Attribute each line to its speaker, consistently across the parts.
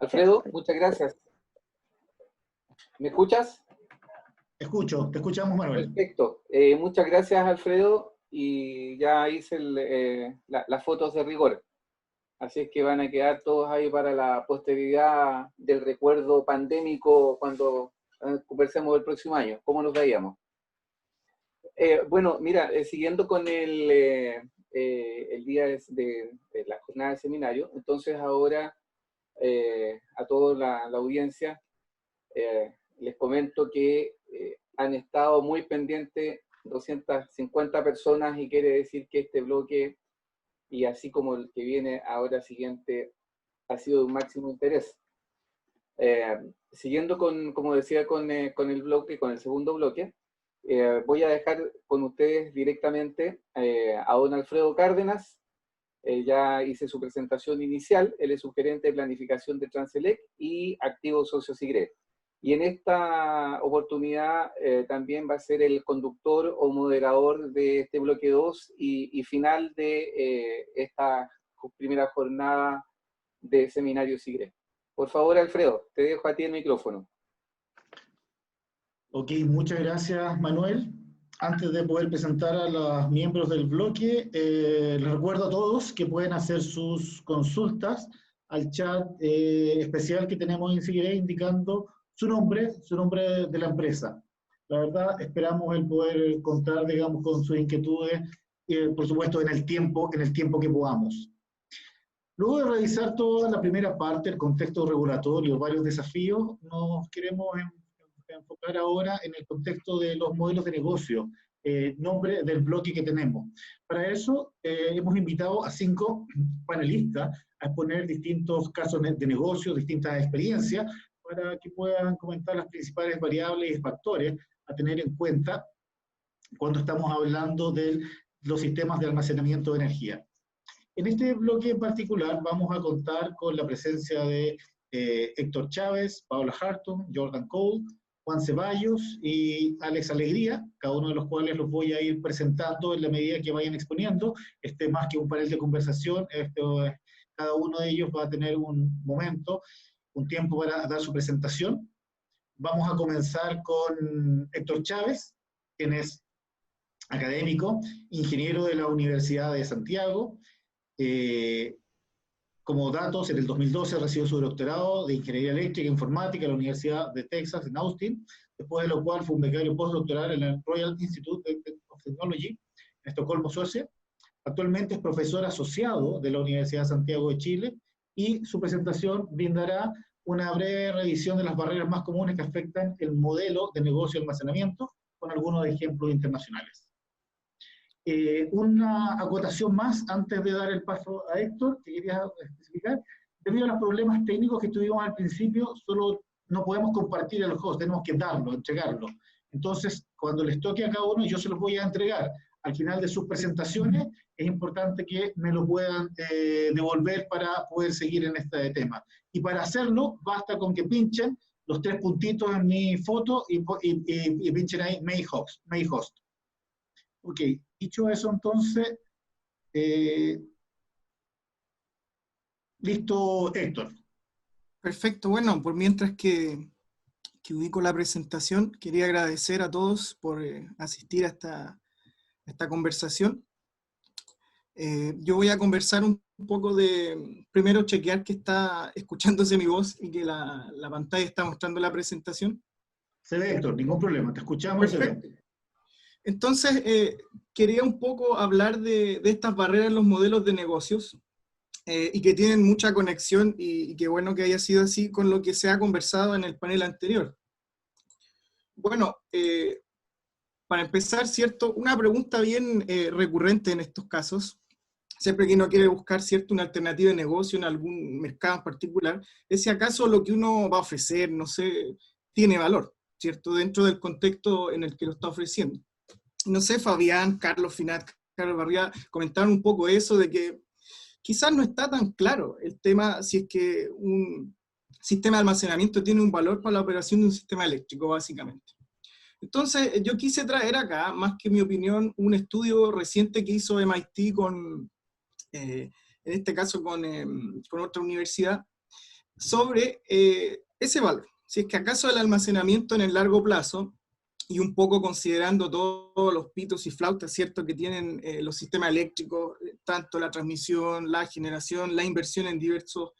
Speaker 1: Alfredo, muchas gracias. ¿Me escuchas?
Speaker 2: Te escuchamos, Manuel.
Speaker 1: Perfecto. Muchas gracias, Alfredo, y ya hice las fotos de rigor. Así es que van a quedar todos ahí para la posteridad del recuerdo pandémico cuando conversemos el próximo año, cómo nos veíamos. Bueno, mira, siguiendo con el día de la jornada de seminario, entonces ahora a toda la audiencia les comento que han estado muy pendientes 250 personas y quiere decir que este bloque, y así como el que viene ahora siguiente, ha sido de un máximo interés. Siguiendo como decía, con el bloque, con el segundo bloque, voy a dejar con ustedes directamente a don Alfredo Cárdenas. Ya hice su presentación inicial. Él es subgerente de planificación de Transelec y activo socio SIGRE. Y en esta oportunidad también va a ser el conductor o moderador de este bloque 2 y final de esta primera jornada de seminario SIGRE. Por favor, Alfredo, te dejo a ti el micrófono.
Speaker 2: Ok, muchas gracias, Manuel. Antes de poder presentar a los miembros del bloque, les recuerdo a todos que pueden hacer sus consultas al chat especial que tenemos en Sigre indicando su nombre de la empresa. La verdad, esperamos el poder contar, digamos, con sus inquietudes, por supuesto, en el tiempo que podamos. Luego de revisar toda la primera parte, el contexto regulatorio, varios desafíos, nos queremos enfocar ahora en el contexto de los modelos de negocio, nombre del bloque que tenemos. Para eso hemos invitado a 5 panelistas a exponer distintos casos de negocio, distintas experiencias, para que puedan comentar las principales variables y factores a tener en cuenta cuando estamos hablando de los sistemas de almacenamiento de energía. En este bloque en particular vamos a contar con la presencia de Héctor Chávez, Paola Hartung, Jordan Cole, Juan Ceballos y Alex Alegría, cada uno de los cuales los voy a ir presentando en la medida que vayan exponiendo. Más que un panel de conversación, cada uno de ellos va a tener un momento, un tiempo para dar su presentación. Vamos a comenzar con Héctor Chávez, quien es académico, ingeniero de la Universidad de Santiago. Como datos, en el 2012 recibió su doctorado de Ingeniería Eléctrica e Informática en la Universidad de Texas, en Austin, después de lo cual fue un becario postdoctoral en el Royal Institute of Technology, en Estocolmo, Suecia. Actualmente es profesor asociado de la Universidad de Santiago de Chile, y su presentación brindará una breve revisión de las barreras más comunes que afectan el modelo de negocio de almacenamiento, con algunos ejemplos internacionales. Una acotación más antes de dar el paso a Héctor, que quería especificar. Debido a los problemas técnicos que tuvimos al principio, solo no podemos compartir el host, tenemos que darlo, entregarlo. Entonces, cuando les toque a cada uno, yo se los voy a entregar. Al final de sus presentaciones, es importante que me lo puedan devolver para poder seguir en este tema. Y para hacerlo, basta con que pinchen los 3 puntitos en mi foto y pinchen ahí May Host. Ok, dicho eso, entonces, listo, Héctor.
Speaker 3: Perfecto, bueno, por mientras que ubico la presentación, quería agradecer a todos por asistir a esta conversación. Yo voy a conversar un poco primero chequear que está escuchándose mi voz y que la pantalla está mostrando la presentación.
Speaker 2: Se ve, Héctor, ningún problema, te escuchamos.
Speaker 3: Perfecto. Y se ve. Entonces, quería un poco hablar de estas barreras en los modelos de negocios, y que tienen mucha conexión, y qué bueno que haya sido así con lo que se ha conversado en el panel anterior. Bueno, para empezar, ¿cierto? Una pregunta bien recurrente en estos casos, siempre que uno quiere buscar, ¿cierto?, una alternativa de negocio en algún mercado en particular, es si acaso lo que uno va a ofrecer, no sé, tiene valor, ¿cierto?, dentro del contexto en el que lo está ofreciendo. No sé, Fabián, Carlos Finat, Carlos Barriga, comentaron un poco eso, de que quizás no está tan claro el tema si es que un sistema de almacenamiento tiene un valor para la operación de un sistema eléctrico, básicamente. Entonces, yo quise traer acá, más que mi opinión, un estudio reciente que hizo MIT en este caso con otra universidad, sobre ese valor. Si es que acaso el almacenamiento en el largo plazo, y un poco considerando todos los pitos y flautas, ¿cierto?, que tienen los sistemas eléctricos, tanto la transmisión, la generación, la inversión en diversos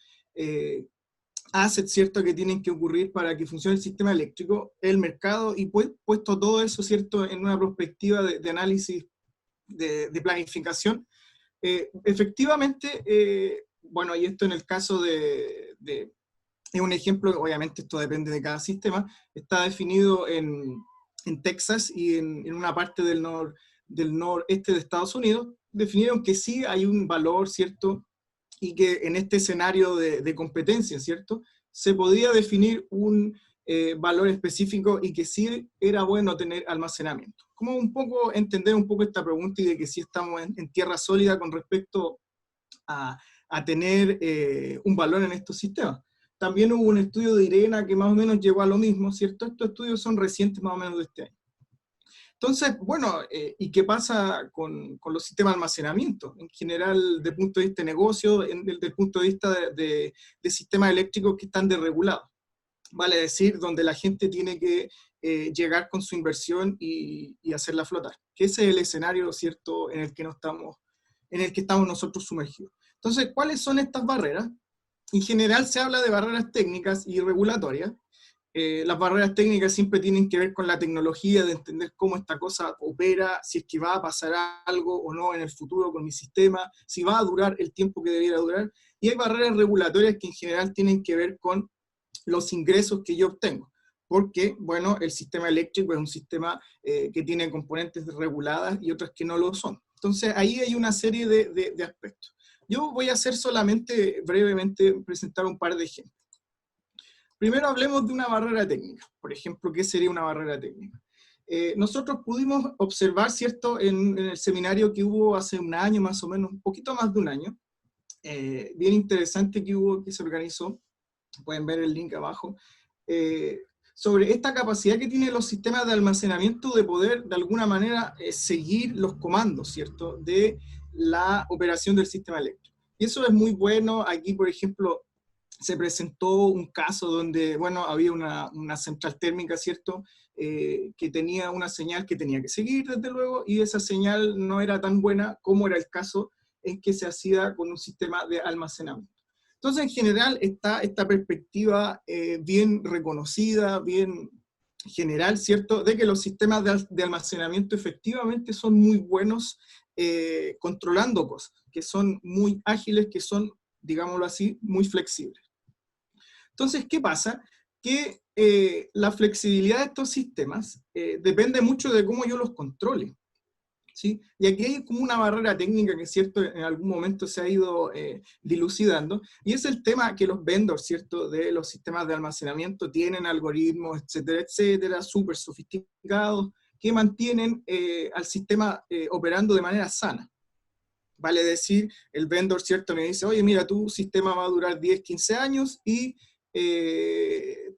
Speaker 3: assets, ¿cierto?, que tienen que ocurrir para que funcione el sistema eléctrico, el mercado, y puesto todo eso, ¿cierto?, en una perspectiva de análisis, de planificación, efectivamente, bueno, y esto en el caso es un ejemplo, obviamente esto depende de cada sistema, está definido en Texas y en una parte del noreste de Estados Unidos, definieron que sí hay un valor, ¿cierto?, y que en este escenario de competencia, ¿cierto?, se podía definir un valor específico y que sí era bueno tener almacenamiento. Como un poco entender un poco esta pregunta y de que sí estamos en tierra sólida con respecto a tener un valor en estos sistemas. También hubo un estudio de IRENA que más o menos llegó a lo mismo, ¿cierto? Estos estudios son recientes más o menos de este año. Entonces, bueno, ¿y qué pasa con los sistemas de almacenamiento? En general, desde el punto de vista de negocio, desde el punto de vista de sistemas eléctricos que están desregulados. Vale decir, donde la gente tiene que llegar con su inversión y hacerla flotar. Que ese es el escenario, ¿cierto?, en el que estamos nosotros sumergidos. Entonces, ¿cuáles son estas barreras? En general se habla de barreras técnicas y regulatorias. Las barreras técnicas siempre tienen que ver con la tecnología, de entender cómo esta cosa opera, si es que va a pasar algo o no en el futuro con mi sistema, si va a durar el tiempo que debiera durar. Y hay barreras regulatorias que en general tienen que ver con los ingresos que yo obtengo. Porque, bueno, el sistema eléctrico es un sistema que tiene componentes reguladas y otras que no lo son. Entonces, ahí hay una serie de aspectos. Yo voy a hacer solamente, brevemente, presentar un par de ejemplos. Primero hablemos de una barrera técnica. Por ejemplo, ¿qué sería una barrera técnica? Nosotros pudimos observar, ¿cierto?, en el seminario que hubo hace un año, más o menos, un poquito más de un año, bien interesante que se organizó, pueden ver el link abajo, sobre esta capacidad que tienen los sistemas de almacenamiento de poder, de alguna manera, seguir los comandos, ¿cierto?, de la operación del sistema eléctrico. Y eso es muy bueno. Aquí, por ejemplo, se presentó un caso donde, bueno, había una central térmica, ¿cierto?, que tenía una señal que tenía que seguir, desde luego, y esa señal no era tan buena como era el caso en que se hacía con un sistema de almacenamiento. Entonces, en general, está esta perspectiva bien reconocida, bien general, ¿cierto?, de que los sistemas de almacenamiento efectivamente son muy buenos controlando cosas, que son muy ágiles, que son, digámoslo así, muy flexibles. Entonces, ¿qué pasa? Que la flexibilidad de estos sistemas depende mucho de cómo yo los controle, ¿sí? Y aquí hay como una barrera técnica que, ¿cierto?, en algún momento se ha ido dilucidando, y es el tema que los vendors, ¿cierto?, de los sistemas de almacenamiento tienen algoritmos, etcétera, súper sofisticados, que mantienen al sistema operando de manera sana. Vale decir, el vendor, ¿cierto?, me dice, oye, mira, tu sistema va a durar 10, 15 años y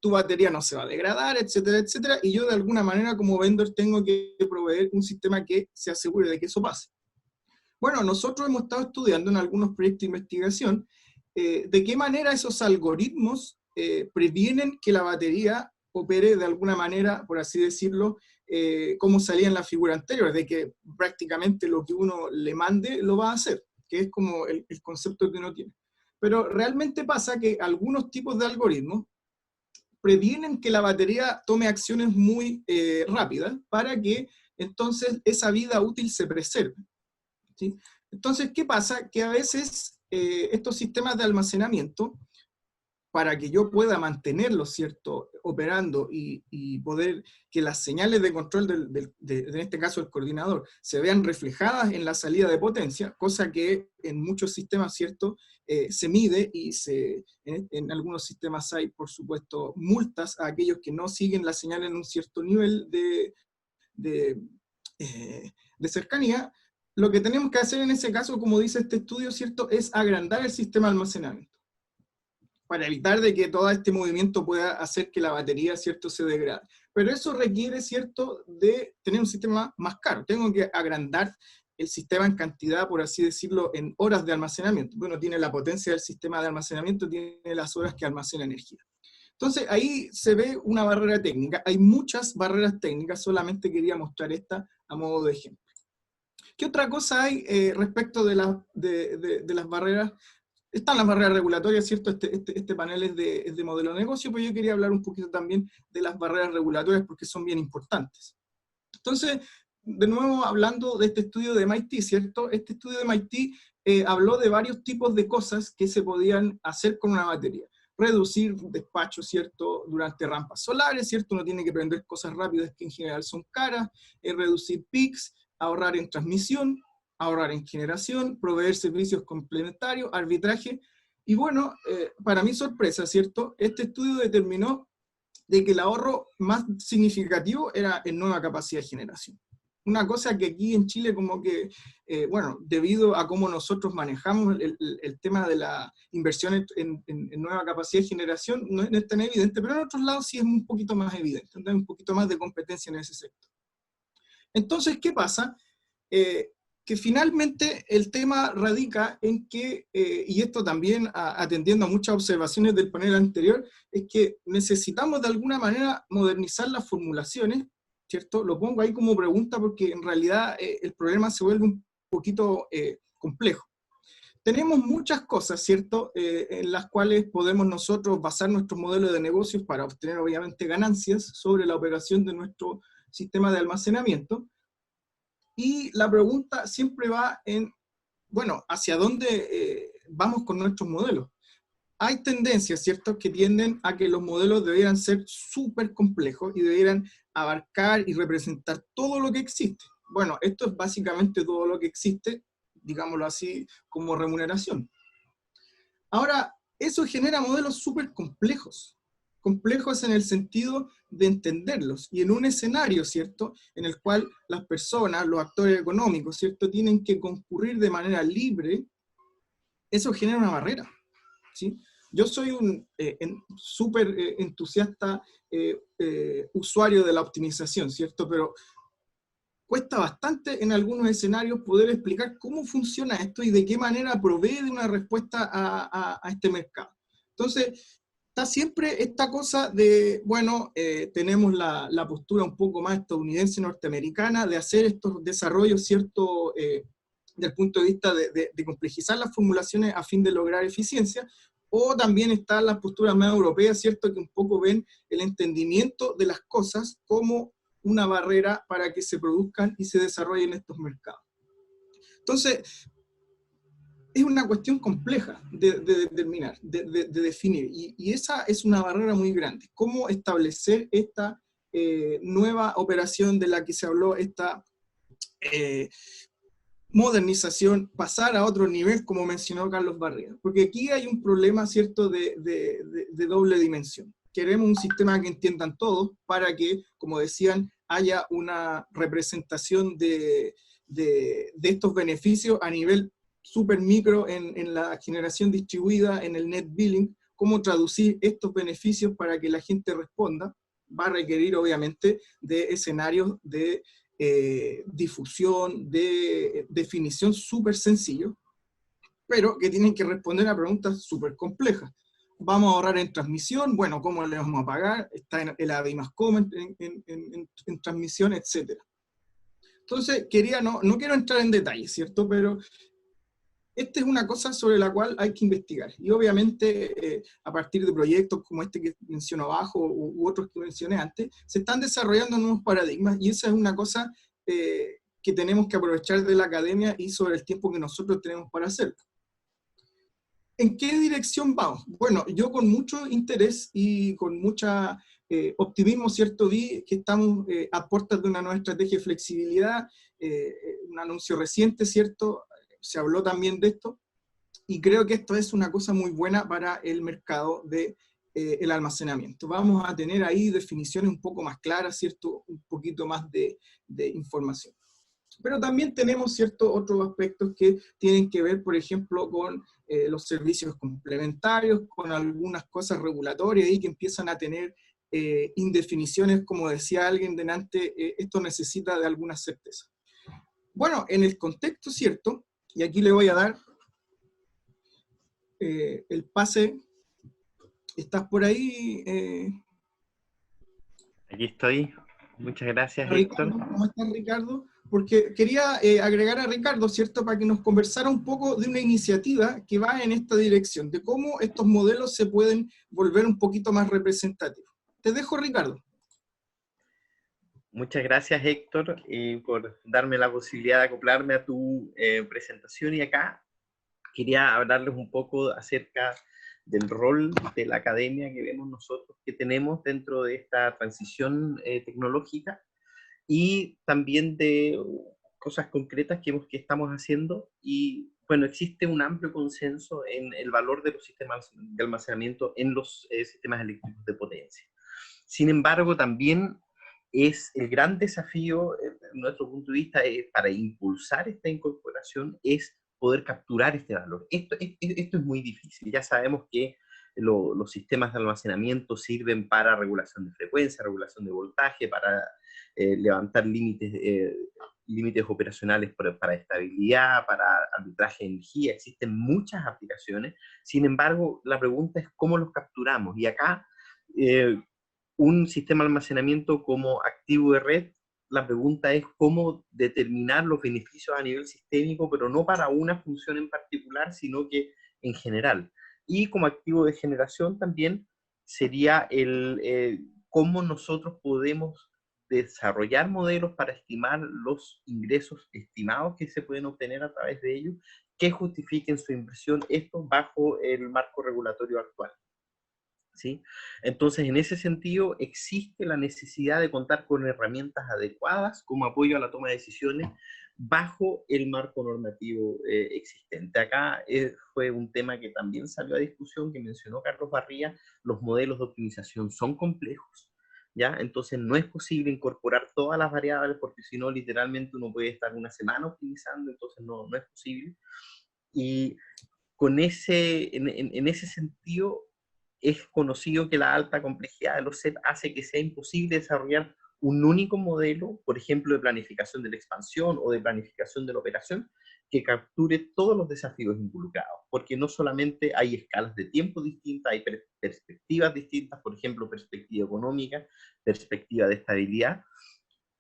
Speaker 3: tu batería no se va a degradar, etcétera, y yo de alguna manera como vendor tengo que proveer un sistema que se asegure de que eso pase. Bueno, nosotros hemos estado estudiando en algunos proyectos de investigación de qué manera esos algoritmos previenen que la batería opere de alguna manera, por así decirlo, como salía en la figura anterior, de que prácticamente lo que uno le mande lo va a hacer, que es como el concepto que uno tiene. Pero realmente pasa que algunos tipos de algoritmos previenen que la batería tome acciones muy rápidas para que entonces esa vida útil se preserve, ¿sí? Entonces, ¿qué pasa? Que a veces estos sistemas de almacenamiento, para que yo pueda mantenerlos, ¿cierto?, operando y poder que las señales de control en este caso el coordinador, se vean reflejadas en la salida de potencia, cosa que en muchos sistemas, ¿cierto?, se mide y en algunos sistemas hay, por supuesto, multas a aquellos que no siguen la señal en un cierto nivel de cercanía. Lo que tenemos que hacer en ese caso, como dice este estudio, ¿cierto?, es agrandar el sistema de almacenamiento, para evitar de que todo este movimiento pueda hacer que la batería, ¿cierto?, se degrade. Pero eso requiere, ¿cierto?, de tener un sistema más caro. Tengo que agrandar el sistema en cantidad, por así decirlo, en horas de almacenamiento. Bueno, tiene la potencia del sistema de almacenamiento, tiene las horas que almacena energía. Entonces, ahí se ve una barrera técnica. Hay muchas barreras técnicas, solamente quería mostrar esta a modo de ejemplo. ¿Qué otra cosa hay respecto de las barreras? Están las barreras regulatorias, ¿cierto? Este panel es de modelo de negocio, pero yo quería hablar un poquito también de las barreras regulatorias porque son bien importantes. Entonces, de nuevo, hablando de este estudio de MIT, ¿cierto? Este estudio de MIT habló de varios tipos de cosas que se podían hacer con una batería. Reducir despacho, ¿cierto? Durante rampas solares, ¿cierto? Uno tiene que prender cosas rápidas que en general son caras, reducir peaks, ahorrar en transmisión, ahorrar en generación, proveer servicios complementarios, arbitraje. Y bueno, para mi sorpresa, ¿cierto? Este estudio determinó de que el ahorro más significativo era en nueva capacidad de generación. Una cosa que aquí en Chile como que, bueno, debido a cómo nosotros manejamos el tema de la inversión en nueva capacidad de generación, no es tan evidente, pero en otros lados sí es un poquito más evidente, hay un poquito más de competencia en ese sector. Entonces, ¿qué pasa? Que finalmente el tema radica en que, y esto también atendiendo a muchas observaciones del panel anterior, es que necesitamos de alguna manera modernizar las formulaciones, ¿cierto? Lo pongo ahí como pregunta porque en realidad el problema se vuelve un poquito complejo. Tenemos muchas cosas, ¿cierto?, en las cuales podemos nosotros basar nuestro modelo de negocios para obtener obviamente ganancias sobre la operación de nuestro sistema de almacenamiento. Y la pregunta siempre va en, bueno, ¿hacia dónde vamos con nuestros modelos? Hay tendencias, ¿cierto?, que tienden a que los modelos debieran ser súper complejos y debieran abarcar y representar todo lo que existe. Bueno, esto es básicamente todo lo que existe, digámoslo así, como remuneración. Ahora, eso genera modelos súper complejos. Complejos en el sentido de entenderlos, y en un escenario, ¿cierto?, en el cual las personas, los actores económicos, ¿cierto?, tienen que concurrir de manera libre, eso genera una barrera, ¿sí? Yo soy un súper entusiasta usuario de la optimización, ¿cierto?, pero cuesta bastante en algunos escenarios poder explicar cómo funciona esto y de qué manera provee de una respuesta a este mercado. Entonces, está siempre esta cosa de, bueno, tenemos la postura un poco más estadounidense, norteamericana, de hacer estos desarrollos, ¿cierto?, desde el punto de vista de complejizar las formulaciones a fin de lograr eficiencia, o también están las posturas más europeas, ¿cierto?, que un poco ven el entendimiento de las cosas como una barrera para que se produzcan y se desarrollen estos mercados. Entonces, es una cuestión compleja de determinar, de definir, y esa es una barrera muy grande. ¿Cómo establecer esta nueva operación de la que se habló, esta modernización, pasar a otro nivel, como mencionó Carlos Barriga? Porque aquí hay un problema, ¿cierto?, de doble dimensión. Queremos un sistema que entiendan todos para que, como decían, haya una representación de estos beneficios a nivel súper micro en la generación distribuida, en el net billing. Cómo traducir estos beneficios para que la gente responda, va a requerir obviamente de escenarios de difusión, de definición súper sencillos, pero que tienen que responder a preguntas súper complejas. ¿Vamos a ahorrar en transmisión? Bueno, ¿cómo le vamos a pagar? Está el ABI más COM en transmisión, etc. Entonces, no quiero entrar en detalles, ¿cierto? Pero esta es una cosa sobre la cual hay que investigar. Y obviamente, a partir de proyectos como este que menciono abajo, u otros que mencioné antes, se están desarrollando nuevos paradigmas, y esa es una cosa que tenemos que aprovechar de la academia y sobre el tiempo que nosotros tenemos para hacerlo. ¿En qué dirección vamos? Bueno, yo con mucho interés y con mucha optimismo, ¿cierto?, vi que estamos a puertas de una nueva estrategia de flexibilidad, un anuncio reciente, ¿cierto?, se habló también de esto, y creo que esto es una cosa muy buena para el mercado del almacenamiento. Vamos a tener ahí definiciones un poco más claras, ¿cierto?, un poquito más de información. Pero también tenemos ciertos otros aspectos que tienen que ver, por ejemplo, con los servicios complementarios, con algunas cosas regulatorias ahí que empiezan a tener indefiniciones, como decía alguien delante, esto necesita de alguna certeza. Bueno, en el contexto, ¿cierto? Y aquí le voy a dar el pase. ¿Estás por ahí?
Speaker 4: Aquí estoy. Muchas gracias,
Speaker 3: Ricardo,
Speaker 4: Héctor.
Speaker 3: ¿cómo estás, Ricardo? Porque quería agregar a Ricardo, ¿cierto?, para que nos conversara un poco de una iniciativa que va en esta dirección, de cómo estos modelos se pueden volver un poquito más representativos. Te dejo, Ricardo.
Speaker 4: Muchas gracias, Héctor, por darme la posibilidad de acoplarme a tu presentación. Y acá quería hablarles un poco acerca del rol de la academia que vemos nosotros, que tenemos dentro de esta transición tecnológica, y también de cosas concretas que estamos haciendo. Y bueno, existe un amplio consenso en el valor de los sistemas de almacenamiento en los sistemas eléctricos de potencia. Sin embargo, también es el gran desafío, desde nuestro punto de vista, para impulsar esta incorporación, es poder capturar este valor. Esto es muy difícil. Ya sabemos que los sistemas de almacenamiento sirven para regulación de frecuencia, regulación de voltaje, para levantar límites operacionales para estabilidad, para arbitraje de energía. Existen muchas aplicaciones. Sin embargo, la pregunta es cómo los capturamos. Y acá, un sistema de almacenamiento como activo de red, la pregunta es cómo determinar los beneficios a nivel sistémico, pero no para una función en particular, sino que en general. Y como activo de generación también sería cómo nosotros podemos desarrollar modelos para estimar los ingresos estimados que se pueden obtener a través de ellos, que justifiquen su inversión, esto bajo el marco regulatorio actual. ¿Sí? Entonces, en ese sentido, existe la necesidad de contar con herramientas adecuadas como apoyo a la toma de decisiones bajo el marco normativo existente. Acá fue un tema que también salió a discusión, que mencionó Carlos Barría. Los modelos de optimización son complejos, ¿ya? Entonces no es posible incorporar todas las variables, porque si no, literalmente uno puede estar una semana optimizando, entonces no es posible. Y en ese sentido, es conocido que la alta complejidad de los SET hace que sea imposible desarrollar un único modelo, por ejemplo, de planificación de la expansión o de planificación de la operación, que capture todos los desafíos involucrados, porque no solamente hay escalas de tiempo distintas, hay perspectivas distintas, por ejemplo, perspectiva económica, perspectiva de estabilidad.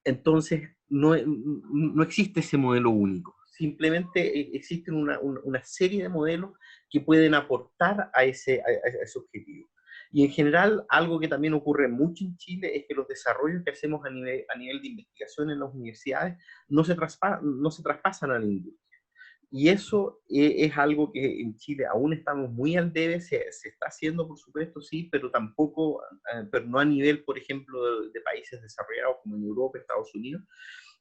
Speaker 4: Entonces, no existe ese modelo único. Simplemente existen una serie de modelos que pueden aportar a ese objetivo. Y en general, algo que también ocurre mucho en Chile es que los desarrollos que hacemos a nivel de investigación en las universidades no se traspasan a la industria. Y eso es algo que en Chile aún estamos muy al debe. Se está haciendo, por supuesto, sí, pero tampoco, pero no a nivel, por ejemplo, de países desarrollados como en Europa, Estados Unidos.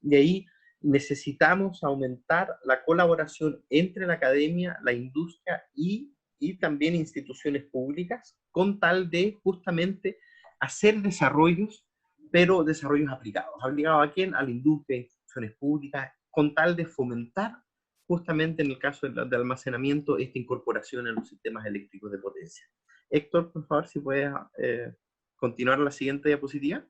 Speaker 4: Y ahí necesitamos aumentar la colaboración entre la academia, la industria y también instituciones públicas, con tal de justamente hacer desarrollos, pero desarrollos aplicados. ¿Aplicados a quién? A la industria, a instituciones públicas, con tal de fomentar justamente en el caso de almacenamiento esta incorporación en los sistemas eléctricos de potencia. Héctor, por favor, si puedes continuar la siguiente diapositiva.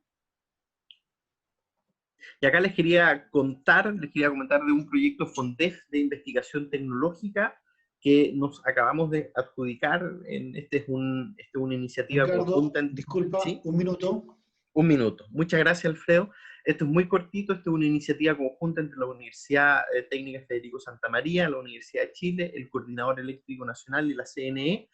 Speaker 4: Y acá les quería comentar de un proyecto FONDEF de investigación tecnológica que nos acabamos de adjudicar. Esta es una iniciativa
Speaker 2: Ricardo,
Speaker 4: conjunta.
Speaker 2: disculpa,
Speaker 4: ¿sí?
Speaker 2: un minuto.
Speaker 4: Un minuto. Muchas gracias, Alfredo. Esto es muy cortito. Esto es una iniciativa conjunta entre la Universidad Técnica Federico Santa María, la Universidad de Chile, el Coordinador Eléctrico Nacional y la CNE,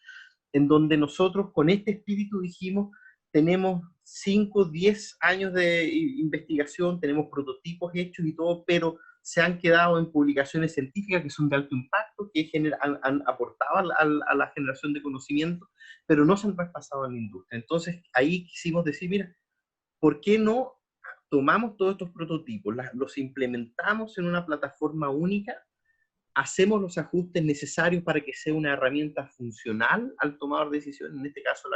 Speaker 4: en donde nosotros con este espíritu dijimos, tenemos 5, 10 años de investigación, tenemos prototipos hechos y todo, pero se han quedado en publicaciones científicas que son de alto impacto, que han aportado a la generación de conocimiento, pero no se han traspasado a la industria. Entonces ahí quisimos decir, mira, ¿por qué no tomamos todos estos prototipos, los implementamos en una plataforma única, hacemos los ajustes necesarios para que sea una herramienta funcional al tomador de decisiones, en este caso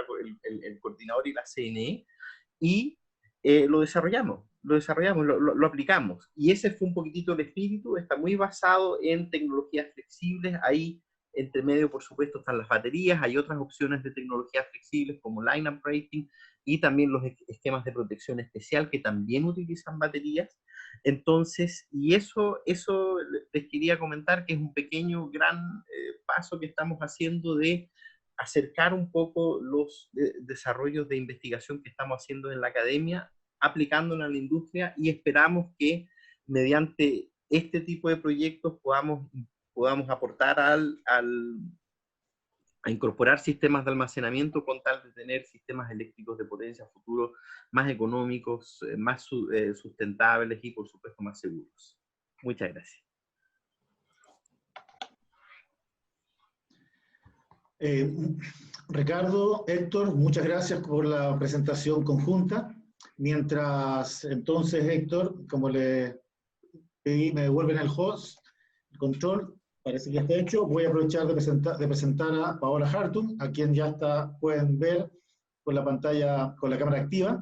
Speaker 4: el coordinador y la CNE, y lo desarrollamos, lo aplicamos. Y ese fue un poquitito el espíritu. Está muy basado en tecnologías flexibles. Ahí Entre medio, por supuesto, están las baterías, hay otras opciones de tecnologías flexibles como line-up rating y también los esquemas de protección especial que también utilizan baterías. Entonces, y eso les quería comentar que es un pequeño, gran paso que estamos haciendo de acercar un poco los desarrollos de investigación que estamos haciendo en la academia, aplicándola a la industria, y esperamos que mediante este tipo de proyectos podamos aportar a incorporar sistemas de almacenamiento con tal de tener sistemas eléctricos de potencia futuro más económicos, más sustentables y por supuesto más seguros. Muchas gracias.
Speaker 2: Ricardo, Héctor, muchas gracias por la presentación conjunta. Mientras entonces, Héctor, como le pedí, me devuelven el host, el control, parece que ya está hecho. Voy a aprovechar de presentar a Paola Hartung, a quien ya pueden ver con la pantalla, con la cámara activa.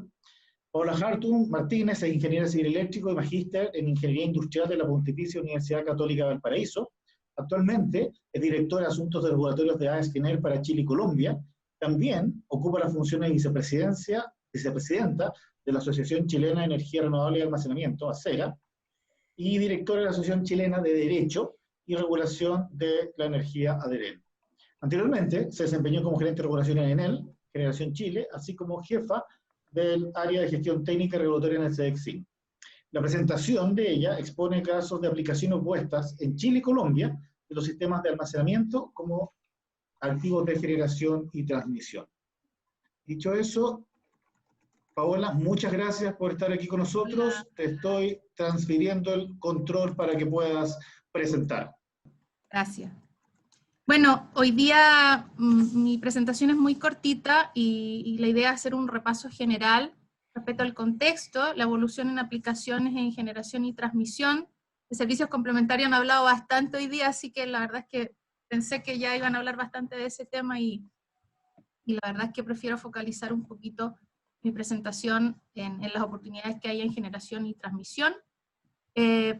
Speaker 2: Paola Hartung Martínez es ingeniera civil eléctrico y magíster en Ingeniería Industrial de la Pontificia Universidad Católica de Valparaíso. Actualmente es directora de Asuntos de Regulatorios de AES-GENER para Chile y Colombia. También ocupa la función de vicepresidenta de la Asociación Chilena de Energía Renovable y Almacenamiento, ACERA, y directora de la Asociación Chilena de Derecho y Regulación de la Energía, ADEREN. Anteriormente se desempeñó como gerente de regulación en Enel, Generación Chile, así como jefa del área de gestión técnica y regulatoria en el SEDECSIN. La presentación de ella expone casos de aplicación opuestas en Chile y Colombia de los sistemas de almacenamiento como activos de generación y transmisión. Dicho eso, Paola, muchas gracias por estar aquí con nosotros.
Speaker 5: Hola.
Speaker 2: Te estoy transfiriendo el control para que puedas presentar.
Speaker 5: Gracias. Bueno, hoy día mi presentación es muy cortita y la idea es hacer un repaso general respecto al contexto, la evolución en aplicaciones en generación y transmisión. De servicios complementarios han hablado bastante hoy día, así que la verdad es que pensé que ya iban a hablar bastante de ese tema y la verdad es que prefiero focalizar un poquito mi presentación en las oportunidades que hay en generación y transmisión.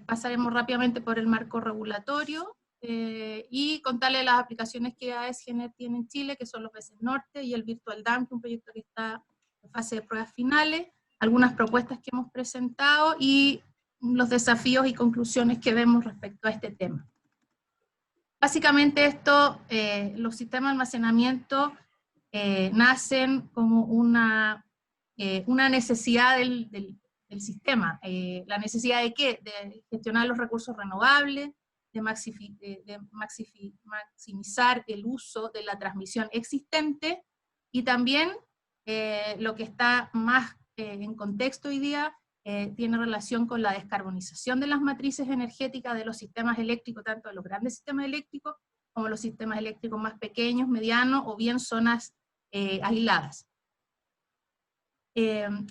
Speaker 5: Pasaremos rápidamente por el marco regulatorio y contarles las aplicaciones que AES-GENER tiene en Chile, que son los VESES Norte y el Virtual Dam, que es un proyecto que está en fase de pruebas finales, algunas propuestas que hemos presentado y los desafíos y conclusiones que vemos respecto a este tema. Básicamente los sistemas de almacenamiento nacen como una necesidad del sistema. ¿La necesidad de qué? De gestionar los recursos renovables, de maximizar el uso de la transmisión existente, y también lo que está más en contexto hoy día tiene relación con la descarbonización de las matrices energéticas de los sistemas eléctricos, tanto de los grandes sistemas eléctricos como los sistemas eléctricos más pequeños, medianos o bien zonas aisladas.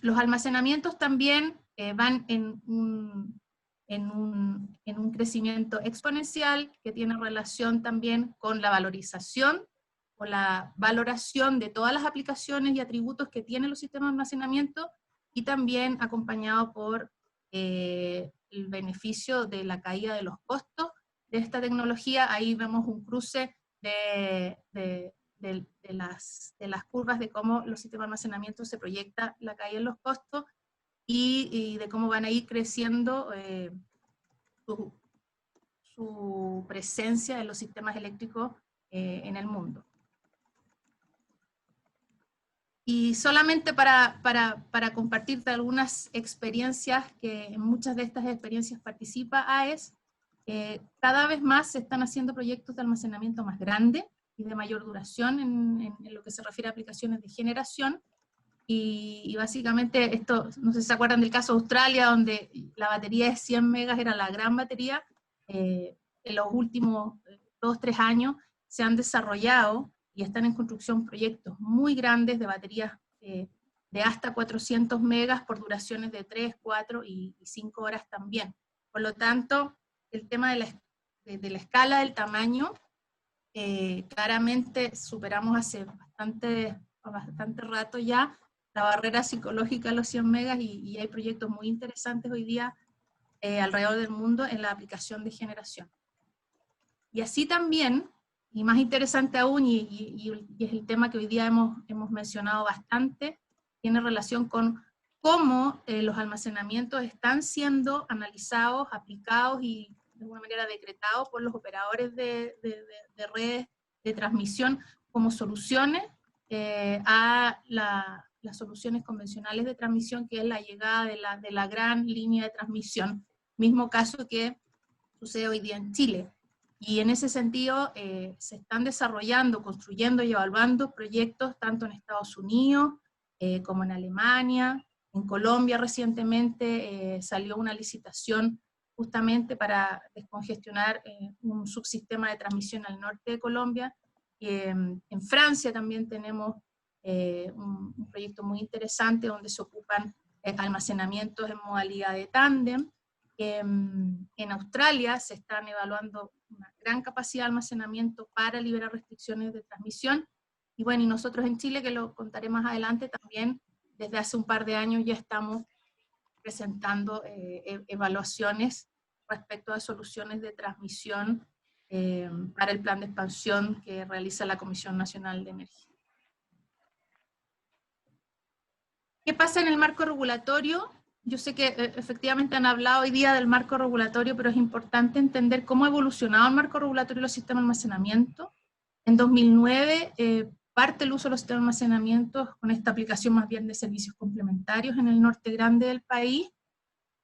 Speaker 5: Los almacenamientos también van en un crecimiento exponencial que tiene relación también con la valorización o la valoración de todas las aplicaciones y atributos que tienen los sistemas de almacenamiento, y también acompañado por el beneficio de la caída de los costos de esta tecnología. Ahí vemos un cruce de las curvas de cómo los sistemas de almacenamiento se proyecta la caída en los costos y de cómo van a ir creciendo su presencia en los sistemas eléctricos en el mundo. Y solamente para compartirte algunas experiencias, que en muchas de estas experiencias participa AES, cada vez más se están haciendo proyectos de almacenamiento más grandes y de mayor duración en lo que se refiere a aplicaciones de generación, y básicamente esto, no sé si se acuerdan del caso de Australia, donde la batería de 100 megas era la gran batería. En los últimos 2-3 años se han desarrollado y están en construcción proyectos muy grandes de baterías de hasta 400 megas por duraciones de 3, 4 y 5 horas también. Por lo tanto, el tema de la escala del tamaño, claramente superamos hace bastante rato ya la barrera psicológica a los 100 megas y hay proyectos muy interesantes hoy día alrededor del mundo en la aplicación de generación. Y así también, y más interesante aún, y es el tema que hoy día hemos mencionado bastante, tiene relación con cómo los almacenamientos están siendo analizados, aplicados y de alguna manera decretados por los operadores de redes de transmisión como soluciones a las soluciones convencionales de transmisión, que es la llegada de la gran línea de transmisión, mismo caso que sucede hoy día en Chile. Y en ese sentido se están desarrollando, construyendo y evaluando proyectos tanto en Estados Unidos como en Alemania. En Colombia recientemente salió una licitación justamente para descongestionar un subsistema de transmisión al norte de Colombia. En Francia también tenemos un proyecto muy interesante donde se ocupan almacenamientos en modalidad de tándem. En Australia se están evaluando una gran capacidad de almacenamiento para liberar restricciones de transmisión, y bueno, y nosotros en Chile, que lo contaré más adelante, también desde hace un par de años ya estamos presentando evaluaciones respecto a soluciones de transmisión para el plan de expansión que realiza la Comisión Nacional de Energía. ¿Qué pasa en el marco regulatorio? Yo sé que efectivamente han hablado hoy día del marco regulatorio, pero es importante entender cómo ha evolucionado el marco regulatorio y los sistemas de almacenamiento. En 2009 parte el uso de los sistemas de almacenamiento con esta aplicación más bien de servicios complementarios en el norte grande del país.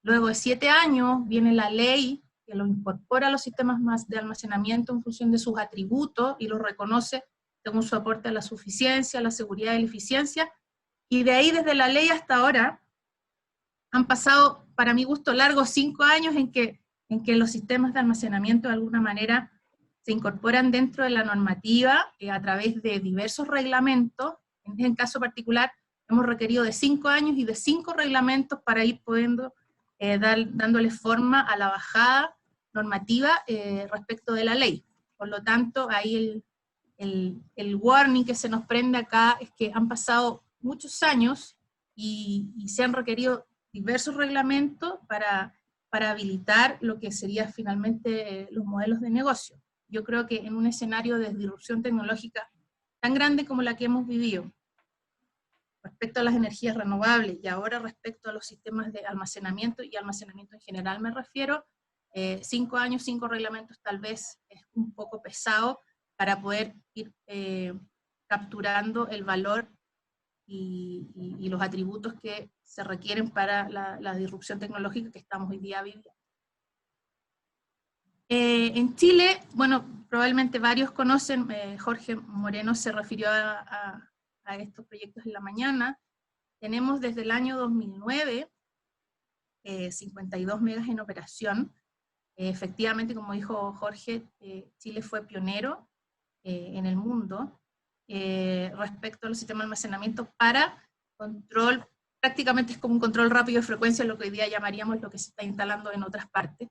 Speaker 5: Luego de 7 años viene la ley que lo incorpora a los sistemas de almacenamiento en función de sus atributos y los reconoce según su aporte a la suficiencia, a la seguridad y la eficiencia. Y de ahí, desde la ley hasta ahora, han pasado, para mi gusto, largos 5 años en que los sistemas de almacenamiento de alguna manera se incorporan dentro de la normativa a través de diversos reglamentos. En este caso particular, hemos requerido de 5 años y de 5 reglamentos para ir pudiendo dándole forma a la bajada normativa respecto de la ley. Por lo tanto, ahí el warning que se nos prende acá es que han pasado muchos años y se han requerido diversos reglamentos para habilitar lo que sería finalmente los modelos de negocio. Yo creo que en un escenario de disrupción tecnológica tan grande como la que hemos vivido, respecto a las energías renovables y ahora respecto a los sistemas de almacenamiento, y almacenamiento en general me refiero, 5 años, 5 reglamentos tal vez es un poco pesado para poder ir capturando el valor y los atributos que se requieren para la disrupción tecnológica que estamos hoy día viviendo. En Chile, bueno, probablemente varios conocen, Jorge Moreno se refirió a estos proyectos en la mañana. Tenemos desde el año 2009 52 megas en operación. Efectivamente, como dijo Jorge, Chile fue pionero en el mundo respecto a los sistemas de almacenamiento para control, prácticamente es como un control rápido de frecuencia, lo que hoy día llamaríamos lo que se está instalando en otras partes.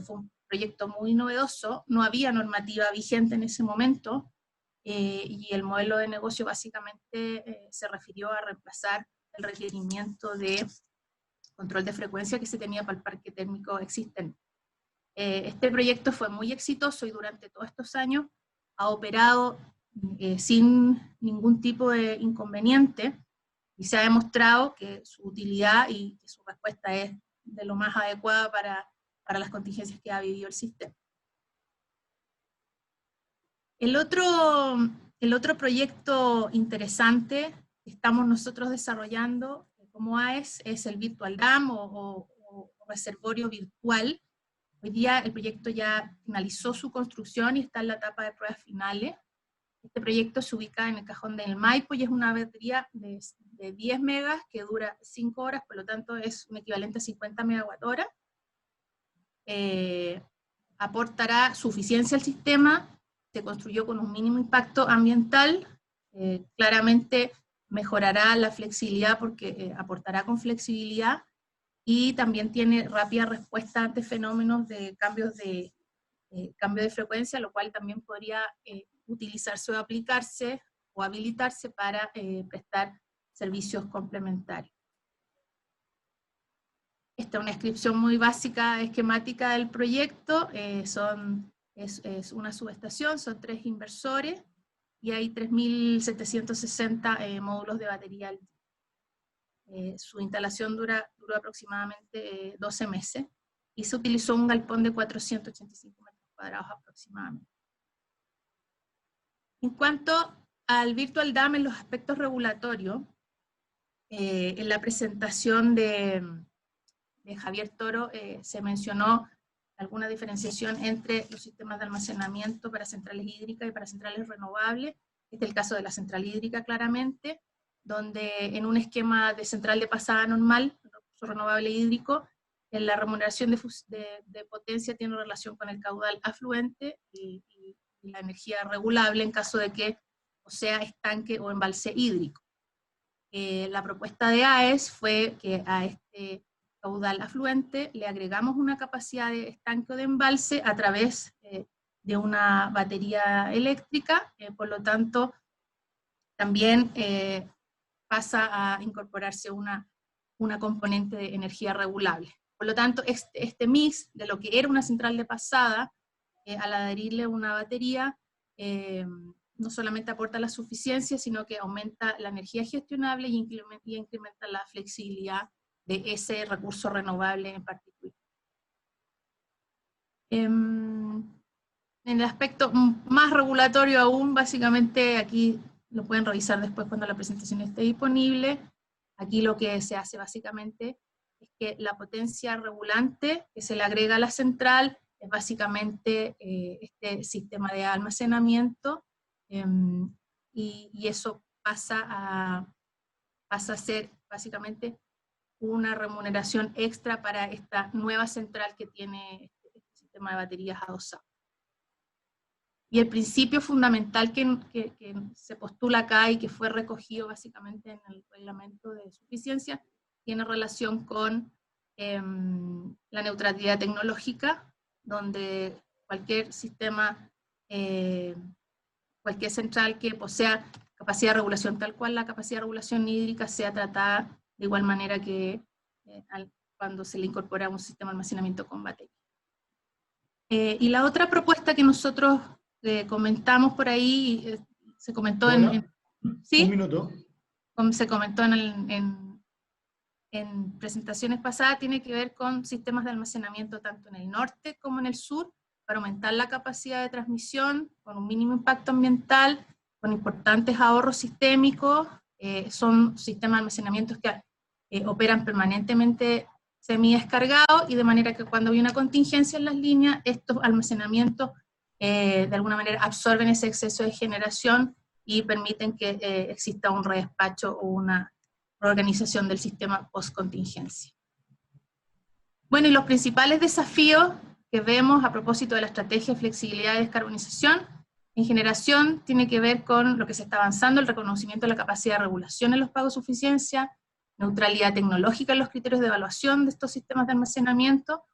Speaker 5: Fue un proyecto muy novedoso, no había normativa vigente en ese momento, y el modelo de negocio básicamente se refirió a reemplazar el requerimiento de control de frecuencia que se tenía para el parque térmico existente. Este proyecto fue muy exitoso y durante todos estos años ha operado sin ningún tipo de inconveniente, y se ha demostrado que su utilidad y que su respuesta es de lo más adecuada para las contingencias que ha vivido el sistema. El otro proyecto interesante que estamos nosotros desarrollando como AES es el Virtual Dam o reservorio virtual. Hoy día el proyecto ya finalizó su construcción y está en la etapa de pruebas finales. Este proyecto se ubica en el Cajón del Maipo y es una batería de 10 megas que dura 5 horas, por lo tanto es un equivalente a 50 megawatt-hora. Aportará suficiencia al sistema, se construyó con un mínimo impacto ambiental, claramente mejorará la flexibilidad porque aportará con flexibilidad, y también tiene rápida respuesta ante fenómenos de cambio de frecuencia, lo cual también podría utilizarse o aplicarse o habilitarse para prestar servicios complementarios. Esta es una descripción muy básica, esquemática del proyecto. Son es una subestación, son 3 inversores, y hay 3.760 módulos de batería. Su instalación duró aproximadamente 12 meses, y se utilizó un galpón de 485 metros cuadrados aproximadamente. En cuanto al Virtual Dam en los aspectos regulatorios, en la presentación de Javier Toro se mencionó alguna diferenciación entre los sistemas de almacenamiento para centrales hídricas y para centrales renovables. Este es el caso de la central hídrica claramente, donde en un esquema de central de pasada normal, recurso renovable hídrico, en la remuneración de potencia tiene relación con el caudal afluente y la energía regulable en caso de que o sea estanque o embalse hídrico. La propuesta de AES fue que a este caudal afluente le agregamos una capacidad de estanque o de embalse a través de una batería eléctrica, por lo tanto también pasa a incorporarse una componente de energía regulable. Por lo tanto, este mix de lo que era una central de pasada, al adherirle una batería, no solamente aporta la suficiencia, sino que aumenta la energía gestionable y incrementa la flexibilidad de ese recurso renovable en particular. En el aspecto más regulatorio aún, básicamente aquí lo pueden revisar después cuando la presentación esté disponible. Aquí lo que se hace básicamente es que la potencia regulante que se le agrega a la central es básicamente este sistema de almacenamiento, y eso pasa a ser básicamente una remuneración extra para esta nueva central que tiene este sistema de baterías adosado. Y el principio fundamental que se postula acá y que fue recogido básicamente en el reglamento de suficiencia tiene relación con la neutralidad tecnológica, donde cualquier sistema, cualquier central que posea capacidad de regulación tal cual la capacidad de regulación hídrica sea tratada de igual manera que cuando se le incorpora un sistema de almacenamiento con batería. Y la otra propuesta que nosotros comentamos por ahí, se comentó ¿sí?
Speaker 2: Un minuto.
Speaker 5: Se comentó en presentaciones pasadas, tiene que ver con sistemas de almacenamiento tanto en el norte como en el sur, para aumentar la capacidad de transmisión, con un mínimo impacto ambiental, con importantes ahorros sistémicos. Son sistemas de almacenamientos que operan permanentemente semidescargados, y de manera que cuando hay una contingencia en las líneas, estos almacenamientos de alguna manera absorben ese exceso de generación y permiten que exista un redespacho o una reorganización del sistema post-contingencia. Bueno, y los principales desafíos que vemos a propósito de la estrategia de flexibilidad y descarbonización en generación tiene que ver con lo que se está avanzando, el reconocimiento de la capacidad de regulación en los pagos de suficiencia, neutralidad tecnológica en los criterios de evaluación de estos sistemas de almacenamiento,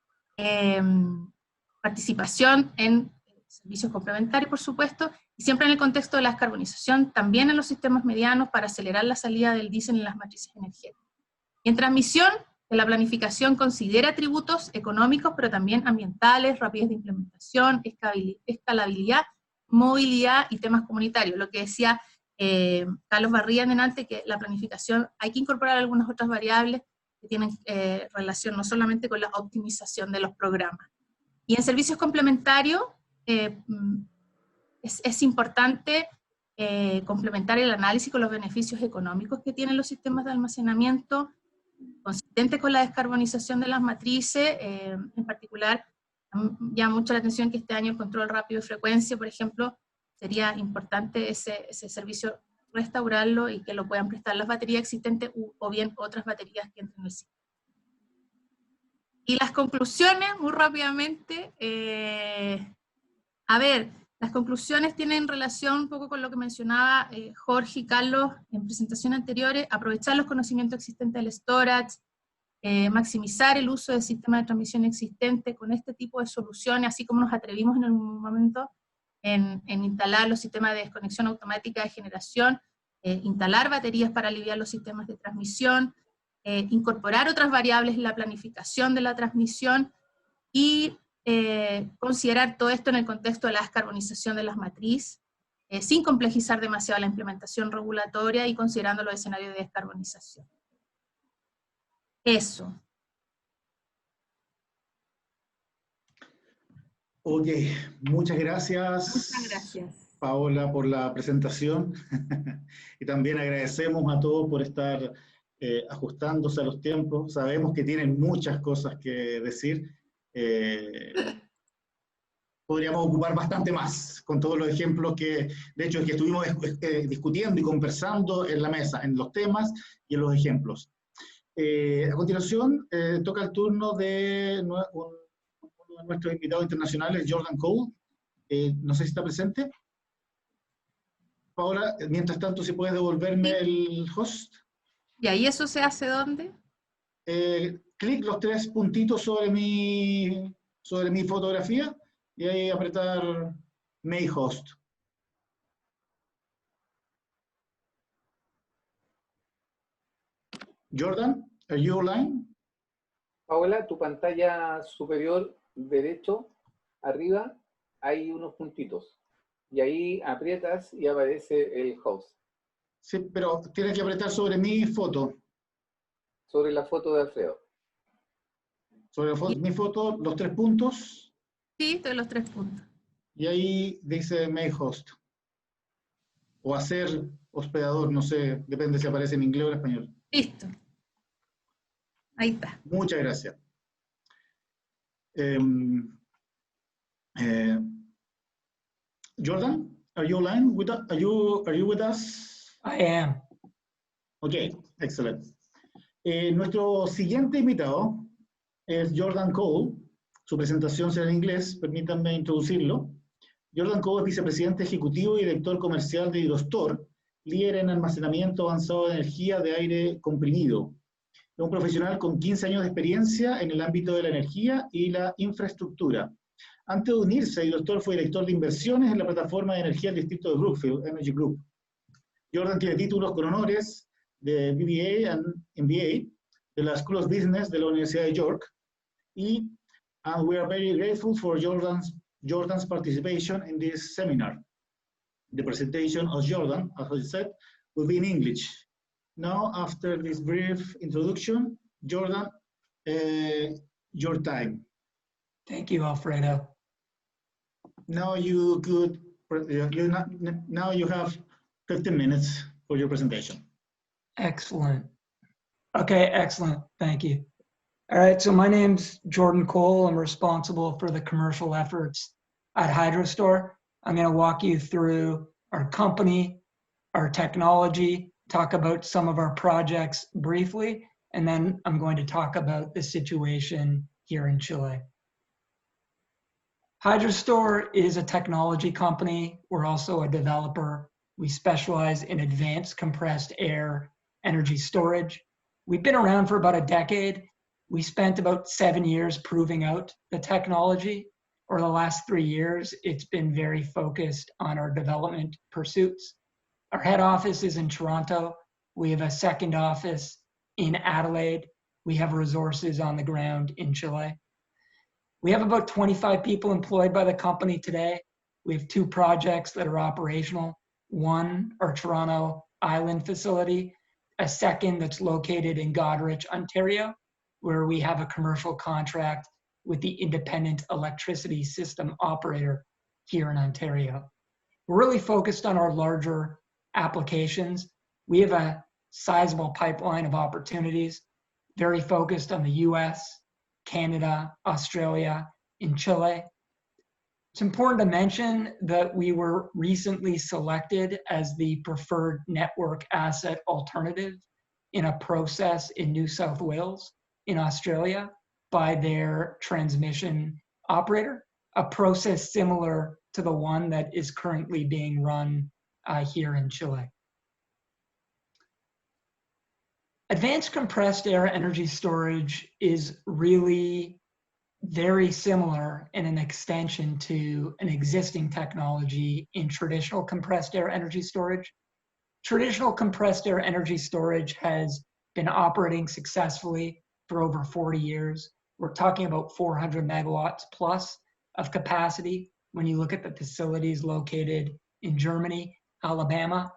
Speaker 5: participación en servicios complementarios, por supuesto, y siempre en el contexto de la descarbonización, también en los sistemas medianos para acelerar la salida del diésel en las matrices energéticas. Y en transmisión, que la planificación considera atributos económicos, pero también ambientales, rapidez de implementación, escalabilidad, movilidad y temas comunitarios. Lo que decía Carlos Barría delante, que la planificación hay que incorporar algunas otras variables que tienen relación no solamente con la optimización de los programas. Y en servicios complementarios, es importante complementar el análisis con los beneficios económicos que tienen los sistemas de almacenamiento, consistente con la descarbonización de las matrices, en particular, llama mucho la atención que este año el control rápido de frecuencia, por ejemplo, sería importante ese servicio restaurarlo y que lo puedan prestar las baterías existentes o bien otras baterías que entren en el sistema. Y las conclusiones, muy rápidamente, a ver, las conclusiones tienen relación un poco con lo que mencionaba Jorge y Carlos en presentaciones anteriores: aprovechar los conocimientos existentes del storage, maximizar el uso del sistema de transmisión existente con este tipo de soluciones, así como nos atrevimos en un momento en instalar los sistemas de desconexión automática de generación, instalar baterías para aliviar los sistemas de transmisión, incorporar otras variables en la planificación de la transmisión, y considerar todo esto en el contexto de la descarbonización de las matrices, sin complejizar demasiado la implementación regulatoria y considerando los escenarios de descarbonización. Eso.
Speaker 2: Ok, muchas gracias.
Speaker 5: Muchas gracias.
Speaker 2: Paola, por la presentación. Y también agradecemos a todos por estar ajustándose a los tiempos. Sabemos que tienen muchas cosas que decir. Podríamos ocupar bastante más con todos los ejemplos que, de hecho, que estuvimos discutiendo y conversando en la mesa, en los temas y en los ejemplos. A continuación, toca el turno de uno de nuestros invitados internacionales, Jordan Cole. No sé si está presente. Paola, mientras tanto, si puedes devolverme el host.
Speaker 5: Ya, ¿y eso se hace dónde?
Speaker 2: Clic los 3 puntitos sobre mi fotografía y ahí apretar Make Host. Jordan, are you online?
Speaker 1: Paola, tu pantalla superior derecho, arriba, hay unos puntitos. Y ahí aprietas y aparece el host.
Speaker 2: Sí, pero tienes que apretar sobre mi foto.
Speaker 1: Sobre la foto de Alfredo.
Speaker 2: Sobre mi foto, los 3 puntos.
Speaker 5: Sí, estoy los 3 puntos.
Speaker 2: Y ahí dice Make Host. O hacer hospedador, no sé, depende si aparece en inglés o en español.
Speaker 5: Listo. Ahí está.
Speaker 2: Muchas gracias. Jordan, are you online? Are you with us?
Speaker 6: I am.
Speaker 2: Okay, excellent. Nuestro siguiente invitado es Jordan Cole. Su presentación será en inglés, permítanme introducirlo. Jordan Cole es vicepresidente ejecutivo y director comercial de Hidrostor, líder en almacenamiento avanzado de energía de aire comprimido. Es un profesional con 15 años de experiencia en el ámbito de la energía y la infraestructura. Antes de unirse a Hidrostor, fue director de inversiones en la plataforma de energía del distrito de Brookfield Energy Group. Jordan tiene títulos con honores de BBA y MBA de la School of Business de la Universidad de York. And we are very grateful for Jordan's participation in this seminar. The presentation of Jordan, as I said, will be in English. Now, after this brief introduction, Jordan, your time.
Speaker 6: Thank you, Alfredo.
Speaker 2: Now you have 15 minutes for your presentation.
Speaker 6: Excellent. Okay, excellent. Thank you. All right, so my name's Jordan Cole. I'm responsible for the commercial efforts at Hydrostor. I'm going to walk you through our company, our technology, talk about some of our projects briefly, and then I'm going to talk about the situation here in Chile. Hydrostor is a technology company. We're also a developer. We specialize in advanced compressed air energy storage. We've been around for about a decade. We spent about 7 years proving out the technology. Over the last 3 years, it's been very focused on our development pursuits. Our head office is in Toronto. We have a second office in Adelaide. We have resources on the ground in Chile. We have about 25 people employed by the company today. We have 2 projects that are operational. One, our Toronto Island facility, a second that's located in Goderich, Ontario, where we have a commercial contract with the Independent Electricity System Operator here in Ontario. We're really focused on our larger applications. We have a sizable pipeline of opportunities, very focused on the US, Canada, Australia, and Chile. It's important to mention that we were recently selected as the preferred network asset alternative in a process in New South Wales in Australia by their transmission operator, a process similar to the one that is currently being run here in Chile. Advanced compressed air energy storage is really very similar in an extension to an existing technology in traditional compressed air energy storage. Traditional compressed air energy storage has been operating successfully for over 40 years. we're talking about 400 megawatts plus of capacity when you look at the facilities located in Germany, Alabama.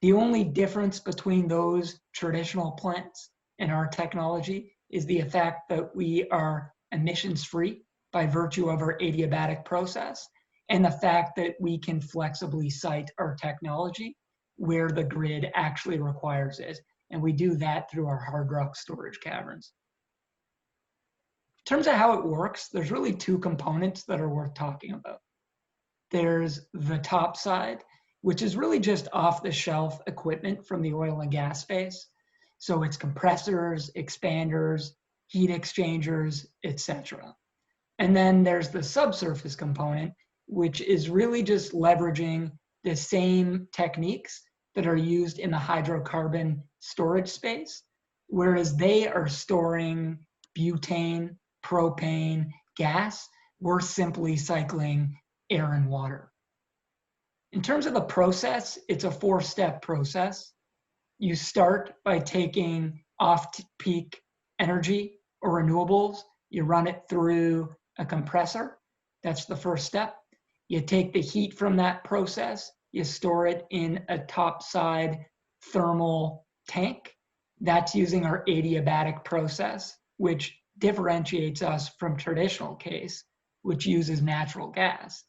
Speaker 6: The only difference between those traditional plants and our technology is the fact that we are emissions-free by virtue of our adiabatic process, and the fact that we can flexibly site our technology where the grid actually requires it. And we do that through our hard rock storage caverns. In terms of how it works, there's really two components that are worth talking about. There's the top side, which is really just off-the-shelf equipment from the oil and gas space. So it's compressors, expanders, heat exchangers, etc. And then there's the subsurface component, which is really just leveraging the same techniques that are used in the hydrocarbon storage space, whereas they are storing butane, propane, gas. We're simply cycling air and water. In terms of the process, it's a 4-step process. You start by taking off-peak energy or renewables. You run it through a compressor. That's the first step. You take the heat from that process. You store it in a topside thermal tank. That's using our adiabatic process, which differentiates us from traditional case, which uses natural gas.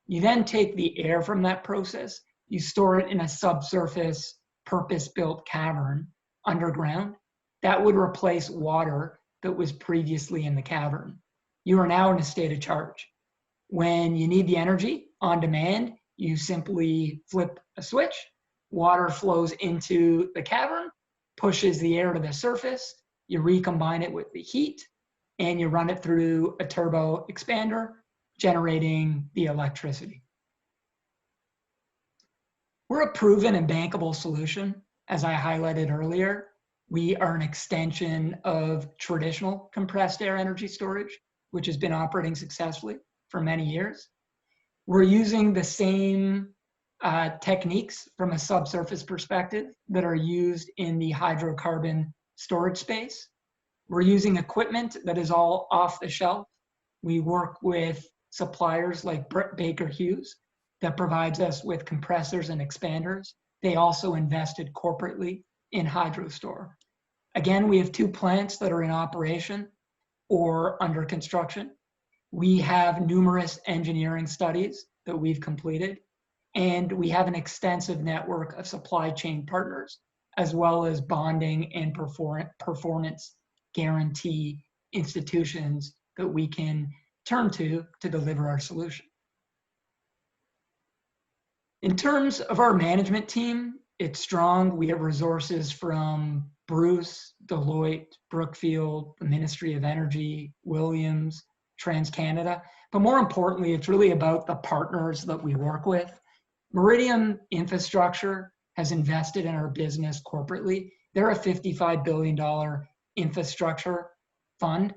Speaker 6: You then take the air from that process. You store it in a subsurface purpose-built cavern underground. That would replace water that was previously in the cavern. You are now in a state of charge. When you need the energy on demand, you simply flip a switch, water flows into the cavern, pushes the air to the surface, you recombine it with the heat, and you run it through a turbo expander, generating the electricity. We're a proven and bankable solution. As I highlighted earlier, we are an extension of traditional compressed air energy storage, which has been operating successfully for many years. We're using the same techniques from a subsurface perspective that are used in the hydrocarbon storage space. We're using equipment that is all off the shelf. We work with suppliers like Baker Hughes that provides us with compressors and expanders. They also invested corporately in HydroStore. Again, we have 2 plants that are in operation or under construction. We have numerous engineering studies that we've completed, and we have an extensive network of supply chain partners, as well as bonding and performance guarantee institutions that we can turn to deliver our solution. In terms of our management team, it's strong. We have resources from Bruce, Deloitte, Brookfield, the Ministry of Energy, Williams, TransCanada. But more importantly, it's really about the partners that we work with. Meridiam Infrastructure has invested in our business corporately. They're a $55 billion infrastructure fund.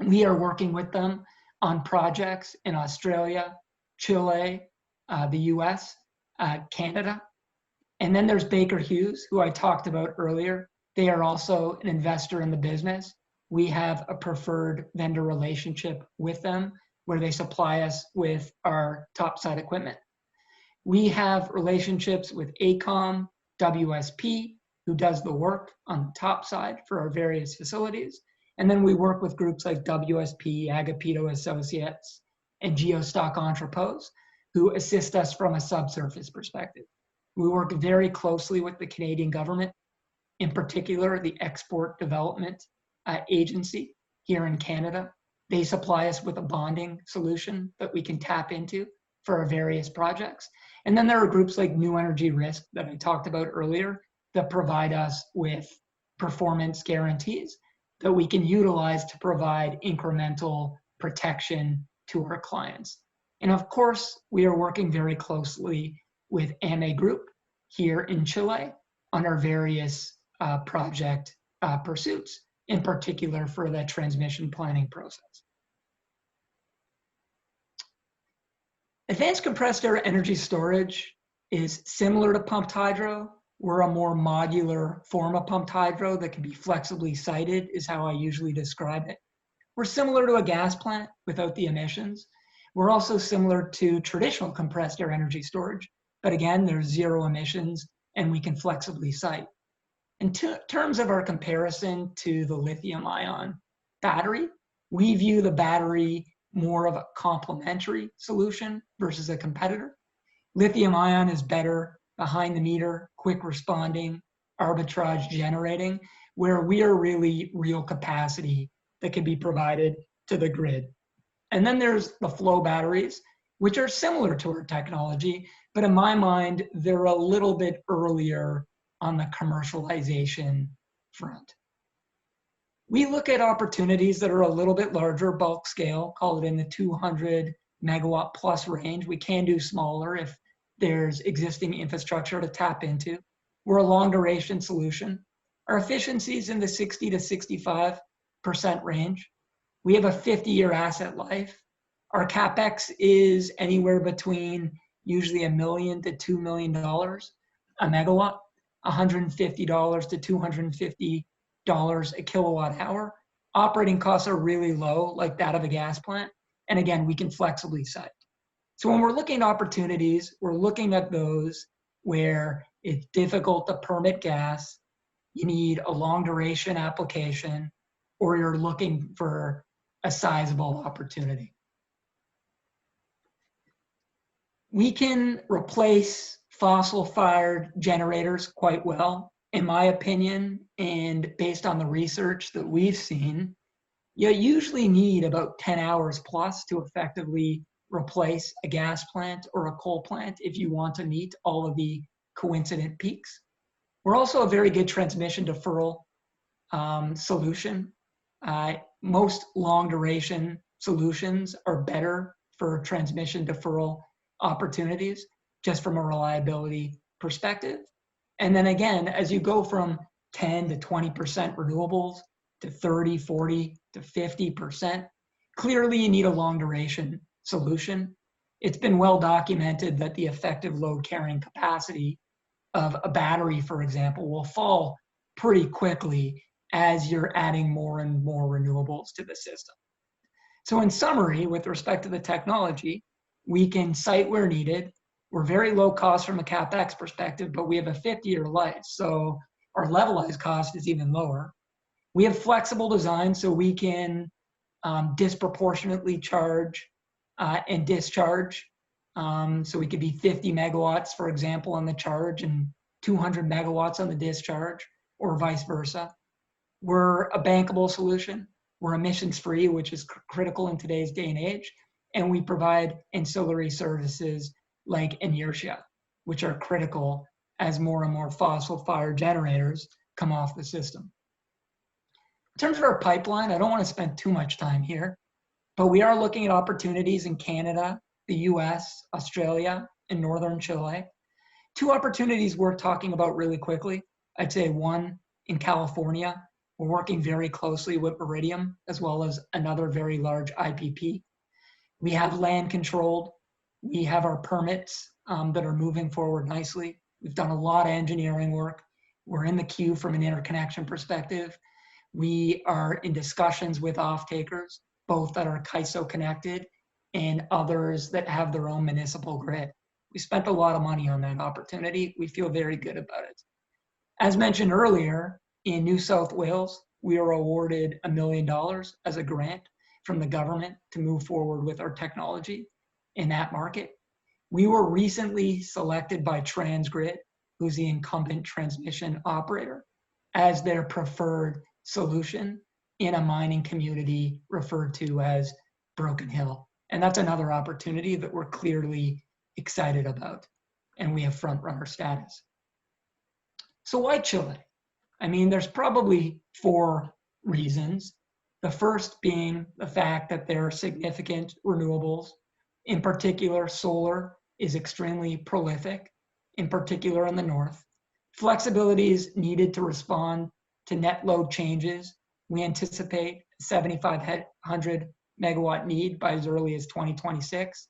Speaker 6: We are working with them on projects in Australia, Chile, the US, Canada. And then there's Baker Hughes, who I talked about earlier. They are also an investor in the business. We have a preferred vendor relationship with them where they supply us with our topside equipment. We have relationships with AECOM, WSP, who does the work on the top side for our various facilities. And then we work with groups like WSP, Agapito Associates, and Geostock Entrepose, who assist us from a subsurface perspective. We work very closely with the Canadian government, in particular the Export Development Agency here in Canada. They supply us with a bonding solution that we can tap into for our various projects. And then there are groups like New Energy Risk that I talked about earlier that provide us with performance guarantees that we can utilize to provide incremental protection to our clients. And of course, we are working very closely with AME Group here in Chile on our various project pursuits, in particular for the transmission planning process. Advanced compressed air energy storage is similar to pumped hydro. We're a more modular form of pumped hydro that can be flexibly sited, is how I usually describe it. We're similar to a gas plant without the emissions. We're also similar to traditional compressed air energy storage, but again, there's zero emissions and we can flexibly site. In terms of our comparison to the lithium ion battery, we view the battery more of a complementary solution versus a competitor. Lithium ion is better behind the meter, quick responding, arbitrage generating, where we are really real capacity that can be provided to the grid. And then there's the flow batteries, which are similar to our technology, but in my mind, they're a little bit earlier on the commercialization front. We look at opportunities that are a little bit larger, bulk scale, call it in the 200 megawatt plus range. We can do smaller if there's existing infrastructure to tap into. We're a long duration solution. Our efficiency is in the 60 to 65% range. We have a 50-year asset life. Our CapEx is anywhere between usually $1 million to $2 million a megawatt, $150 to $250 a kilowatt hour. Operating costs are really low, like that of a gas plant. And again, we can flexibly site. So when we're looking at opportunities, we're looking at those where it's difficult to permit gas, you need a long duration application, or you're looking for a sizable opportunity. We can replace fossil-fired generators quite well, in my opinion, and based on the research that we've seen. You usually need about 10 hours plus to effectively replace a gas plant or a coal plant if you want to meet all of the coincident peaks. We're also a very good transmission deferral solution. Most long duration solutions are better for transmission deferral opportunities, just from a reliability perspective. And then again, as you go from 10 to 20% renewables to 30, 40 to 50%, clearly you need a long duration solution. It's been well documented that the effective load carrying capacity of a battery, for example, will fall pretty quickly as you're adding more and more renewables to the system. So in summary, with respect to the technology, we can site where needed. We're very low cost from a CapEx perspective, but we have a 50-year life, so our levelized cost is even lower. We have flexible design, so we can disproportionately charge and discharge. So we could be 50 megawatts, for example, on the charge and 200 megawatts on the discharge, or vice versa. We're a bankable solution. We're emissions free, which is critical in today's day and age. And we provide ancillary services like inertia, which are critical as more and more fossil-fired generators come off the system. In terms of our pipeline, I don't want to spend too much time here, but we are looking at opportunities in Canada, the US, Australia, and Northern Chile. Two opportunities worth talking about really quickly. I'd say one in California. We're working very closely with Iridium, as well as another very large IPP. We have land controlled. We have our permits that are moving forward nicely. We've done a lot of engineering work. We're in the queue from an interconnection perspective. We are in discussions with off-takers, both that are CAISO connected and others that have their own municipal grid. We spent a lot of money on that opportunity. We feel very good about it. As mentioned earlier, in New South Wales, we were awarded $1 million as a grant from the government to move forward with our technology in that market. We were recently selected by Transgrid, who's the incumbent transmission operator, as their preferred solution in a mining community referred to as Broken Hill. And that's another opportunity that we're clearly excited about, and we have front runner status. So why Chile? I mean, there's probably 4 reasons. The first being the fact that there are significant renewables. In particular, solar is extremely prolific, in particular in the north. Flexibility is needed to respond to net load changes. We anticipate 7,500 megawatt need by as early as 2026.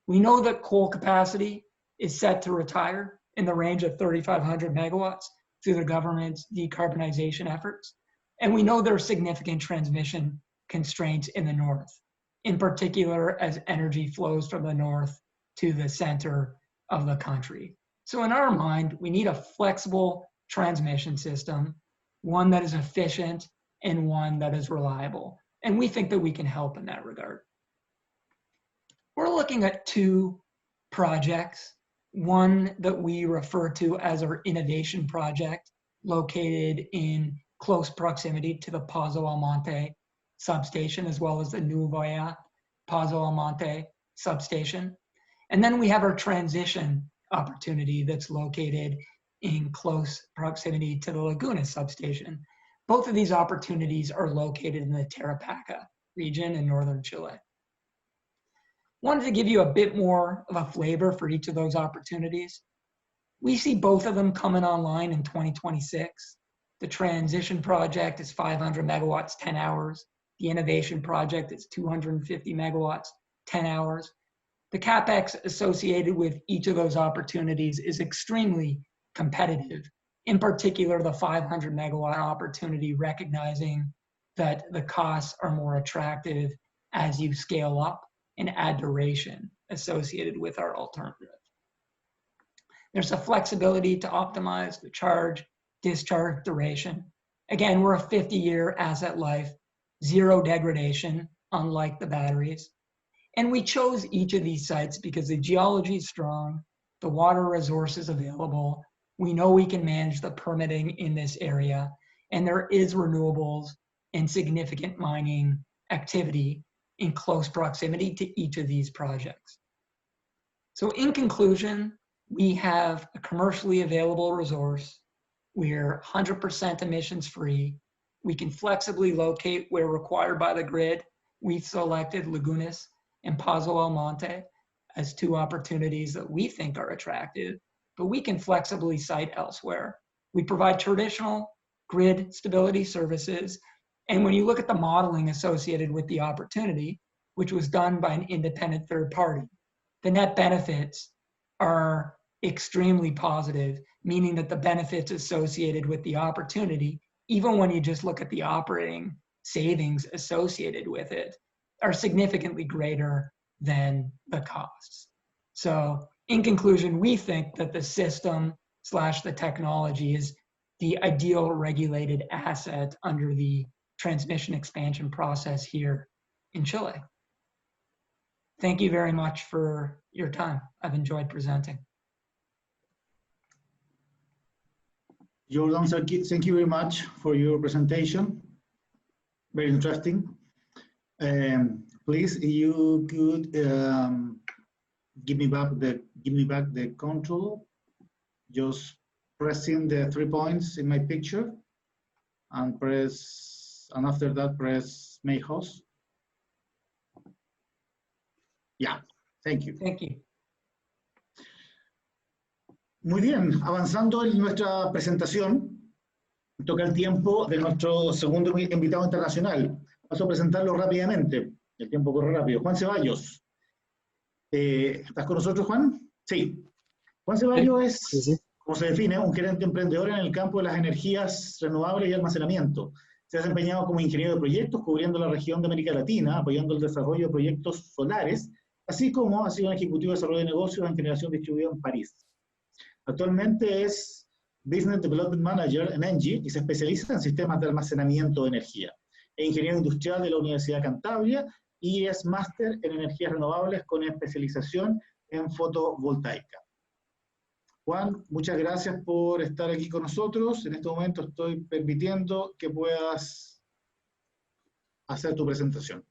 Speaker 6: We know that coal capacity is set to retire in the range of 3,500 megawatts through the government's decarbonization efforts. And we know there are significant transmission constraints in the north, in particular as energy flows from the north to the center of the country. So in our mind, we need a flexible transmission system, one that is efficient and one that is reliable. And we think that we can help in that regard. We're looking at two projects, one that we refer to as our innovation project, located in close proximity to the Pozo Almonte substation, as well as the Nuvoya Pozo Almonte substation. And then we have our transition opportunity that's located in close proximity to the Laguna substation. Both of these opportunities are located in the Tarapacá region in northern Chile. Wanted to give you a bit more of a flavor for each of those opportunities. We see both of them coming online in 2026. The transition project is 500 megawatts, 10 hours. The innovation project is 250 megawatts, 10 hours. The CapEx associated with each of those opportunities is extremely competitive. In particular, the 500 megawatt opportunity, recognizing that the costs are more attractive as you scale up and add duration associated with our alternative. There's a flexibility to optimize the charge, discharge duration. Again, we're a 50-year asset life, zero degradation, unlike the batteries. And we chose each of these sites because the geology is strong, the water resources available, we know we can manage the permitting in this area, and there is renewables and significant mining activity in close proximity to each of these projects. So in conclusion, we have a commercially available resource. We're 100% emissions free. We can flexibly locate where required by the grid. We've selected Lagunas and Pozo Almonte as two opportunities that we think are attractive, but we can flexibly site elsewhere. We provide traditional grid stability services. And when you look at the modeling associated with the opportunity, which was done by an independent third party, the net benefits are extremely positive, meaning that the benefits associated with the opportunity, even when you just look at the operating savings associated with it, are significantly greater than the costs. So in conclusion, we think that the system / the technology is the ideal regulated asset under the transmission expansion process here in Chile. Thank you very much for your time. I've enjoyed presenting.
Speaker 2: Jordan, thank you very much for your presentation. Very interesting. Please, you could give me back the control. Just pressing the 3 points in my picture, and after that press Make Host. Yeah, thank you.
Speaker 6: Thank you.
Speaker 2: Muy bien, avanzando en nuestra presentación, toca el tiempo de nuestro segundo invitado internacional. Paso a presentarlo rápidamente, el tiempo corre rápido. Juan Ceballos. ¿Estás con nosotros, Juan? Sí. Juan Ceballos es, como se define, un gerente emprendedor en el campo de las energías renovables y almacenamiento. Se ha desempeñado como ingeniero de proyectos, cubriendo la región de América Latina, apoyando el desarrollo de proyectos solares, así como ha sido un ejecutivo de desarrollo de negocios en generación distribuida en París. Actualmente es Business Development Manager en Engie y se especializa en sistemas de almacenamiento de energía. Es ingeniero industrial de la Universidad Cantabria y es máster en energías renovables con especialización en fotovoltaica. Juan, muchas gracias por estar aquí con nosotros. En este momento estoy permitiendo que puedas hacer tu presentación.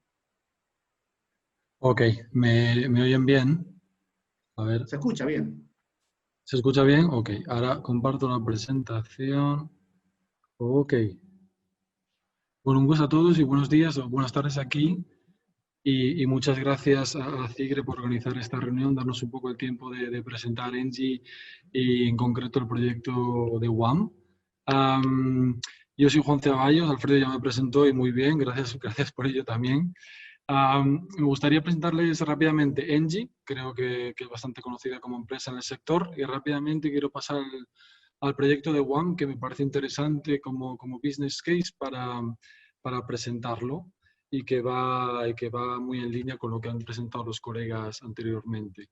Speaker 7: Ok, ¿me oyen bien? A ver.
Speaker 2: ¿Se escucha bien?
Speaker 7: ¿Se escucha bien? Ok, ahora comparto la presentación. Ok. Bueno, un gusto a todos y buenos días o buenas tardes aquí. Y muchas gracias a CIGRE por organizar esta reunión, darnos un poco el tiempo de presentar Engie y en concreto el proyecto de WAM. Yo soy Juan Ceballos, Alfredo ya me presentó y muy bien, gracias por ello también. Me gustaría presentarles rápidamente Engie, creo que es bastante conocida como empresa en el sector, y rápidamente quiero pasar al proyecto de WAM, que me parece interesante como business case para presentarlo. y que va muy en línea con lo que han presentado los colegas anteriormente.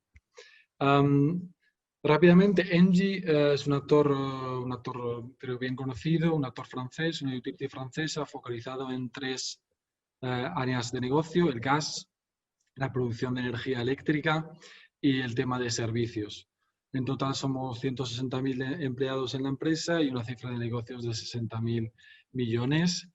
Speaker 7: Rápidamente, Engie es un actor creo bien conocido, un actor francés, una utility francesa focalizado en 3 áreas de negocio: el gas, la producción de energía eléctrica y el tema de servicios. En total somos 160.000 empleados en la empresa y una cifra de negocios de 60.000 millones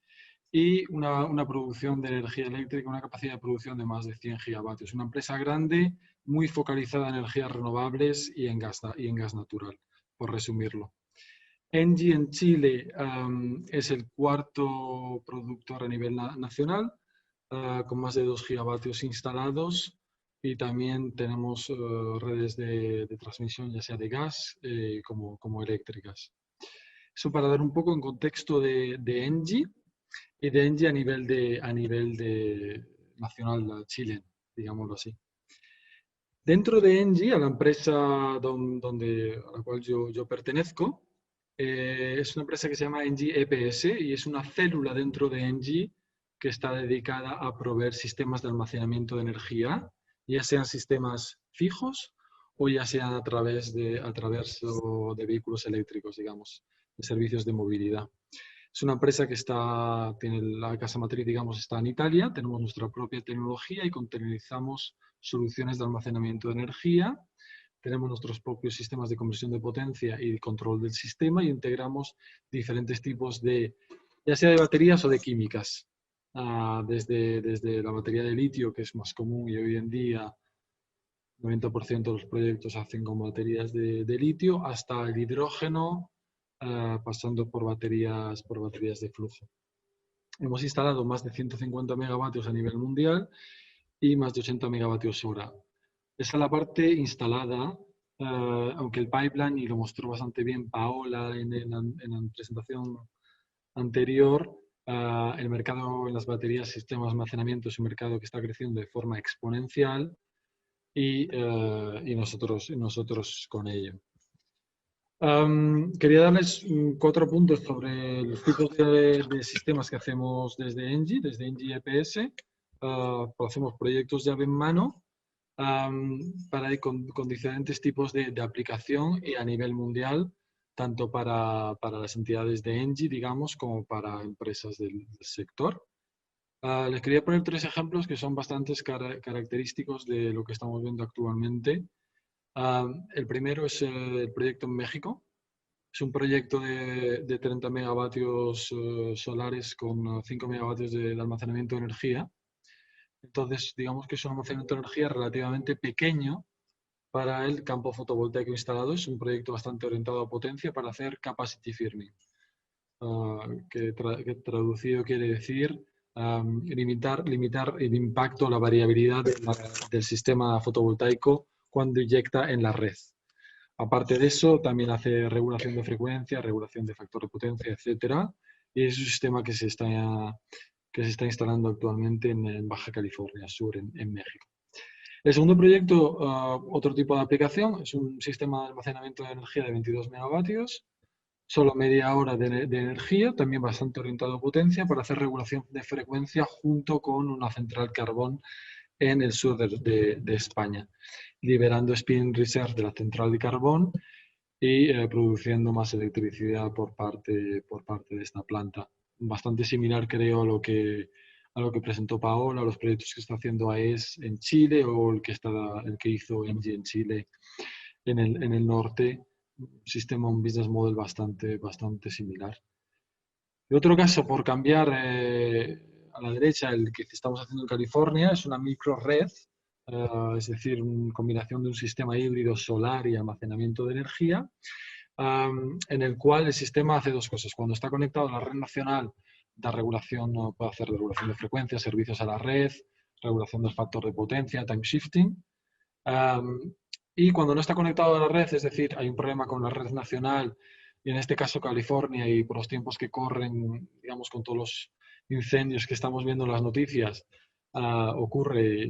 Speaker 7: y una producción de energía eléctrica, una capacidad de producción de más de 100 gigavatios. Una empresa grande, muy focalizada en energías renovables y en gas natural, por resumirlo. Engie en Chile es el 4º productor a nivel nacional, con más de 2 gigavatios instalados, y también tenemos redes de transmisión, ya sea de gas como eléctricas. Eso para dar un poco en contexto de Engie y de Engie a nivel de nacional Chile, digámoslo así. Dentro de Engie, a la empresa a la cual yo pertenezco, es una empresa que se llama Engie EPS y es una célula dentro de Engie que está dedicada a proveer sistemas de almacenamiento de energía, ya sean sistemas fijos o ya sean a través de vehículos eléctricos, digamos, de servicios de movilidad. Es una empresa que tiene la casa matriz, digamos, está en Italia, tenemos nuestra propia tecnología y containerizamos soluciones de almacenamiento de energía. Tenemos nuestros propios sistemas de conversión de potencia y control del sistema y integramos diferentes tipos ya sea de baterías o de químicas. Desde la batería de litio, que es más común y hoy en día 90% de los proyectos hacen con baterías de litio, hasta el hidrógeno, pasando por baterías de flujo. Hemos instalado más de 150 megavatios a nivel mundial y más de 80 megavatios hora. Esa es la parte instalada, aunque el pipeline, y lo mostró bastante bien Paola en la presentación anterior, el mercado en las baterías, sistemas de almacenamiento es un mercado que está creciendo de forma exponencial y nosotros con ello. Quería darles 4 puntos sobre los tipos de sistemas que hacemos desde Engie EPS. Hacemos proyectos llave en mano con diferentes tipos de aplicación y a nivel mundial, tanto para las entidades de Engie, digamos, como para empresas del sector. Les quería poner 3 ejemplos que son bastante característicos de lo que estamos viendo actualmente. El primero es el proyecto en México. Es un proyecto de 30 megavatios solares con 5 megavatios de almacenamiento de energía. Entonces, digamos que es un almacenamiento de energía relativamente pequeño para el campo fotovoltaico instalado. Es un proyecto bastante orientado a potencia para hacer capacity firming, que traducido quiere decir limitar el impacto, la variabilidad del sistema fotovoltaico cuando inyecta en la red. Aparte de eso, también hace regulación de frecuencia, regulación de factor de potencia, etc. Y es un sistema que se está instalando actualmente en Baja California Sur, en México. El segundo proyecto, otro tipo de aplicación, es un sistema de almacenamiento de energía de 22 megavatios, solo media hora de energía, también bastante orientado a potencia, para hacer regulación de frecuencia junto con una central carbón en el sur de España, liberando spin reserve de la central de carbón y produciendo más electricidad por parte de esta planta. Bastante similar, creo, a lo que presentó Paola, los proyectos que está haciendo AES en Chile o el que hizo Engie en Chile en el norte. Un sistema, un business model bastante similar. Y otro caso, por cambiar a la derecha, el que estamos haciendo en California, es una microred, es decir, una combinación de un sistema híbrido solar y almacenamiento de energía, en el cual el sistema hace 2 cosas. Cuando está conectado a la red nacional, da regulación, puede hacer regulación de frecuencia, servicios a la red, regulación del factor de potencia, time shifting. Y cuando no está conectado a la red, es decir, hay un problema con la red nacional, y en este caso California, y por los tiempos que corren, digamos, con todos los incendios que estamos viendo en las noticias, ocurre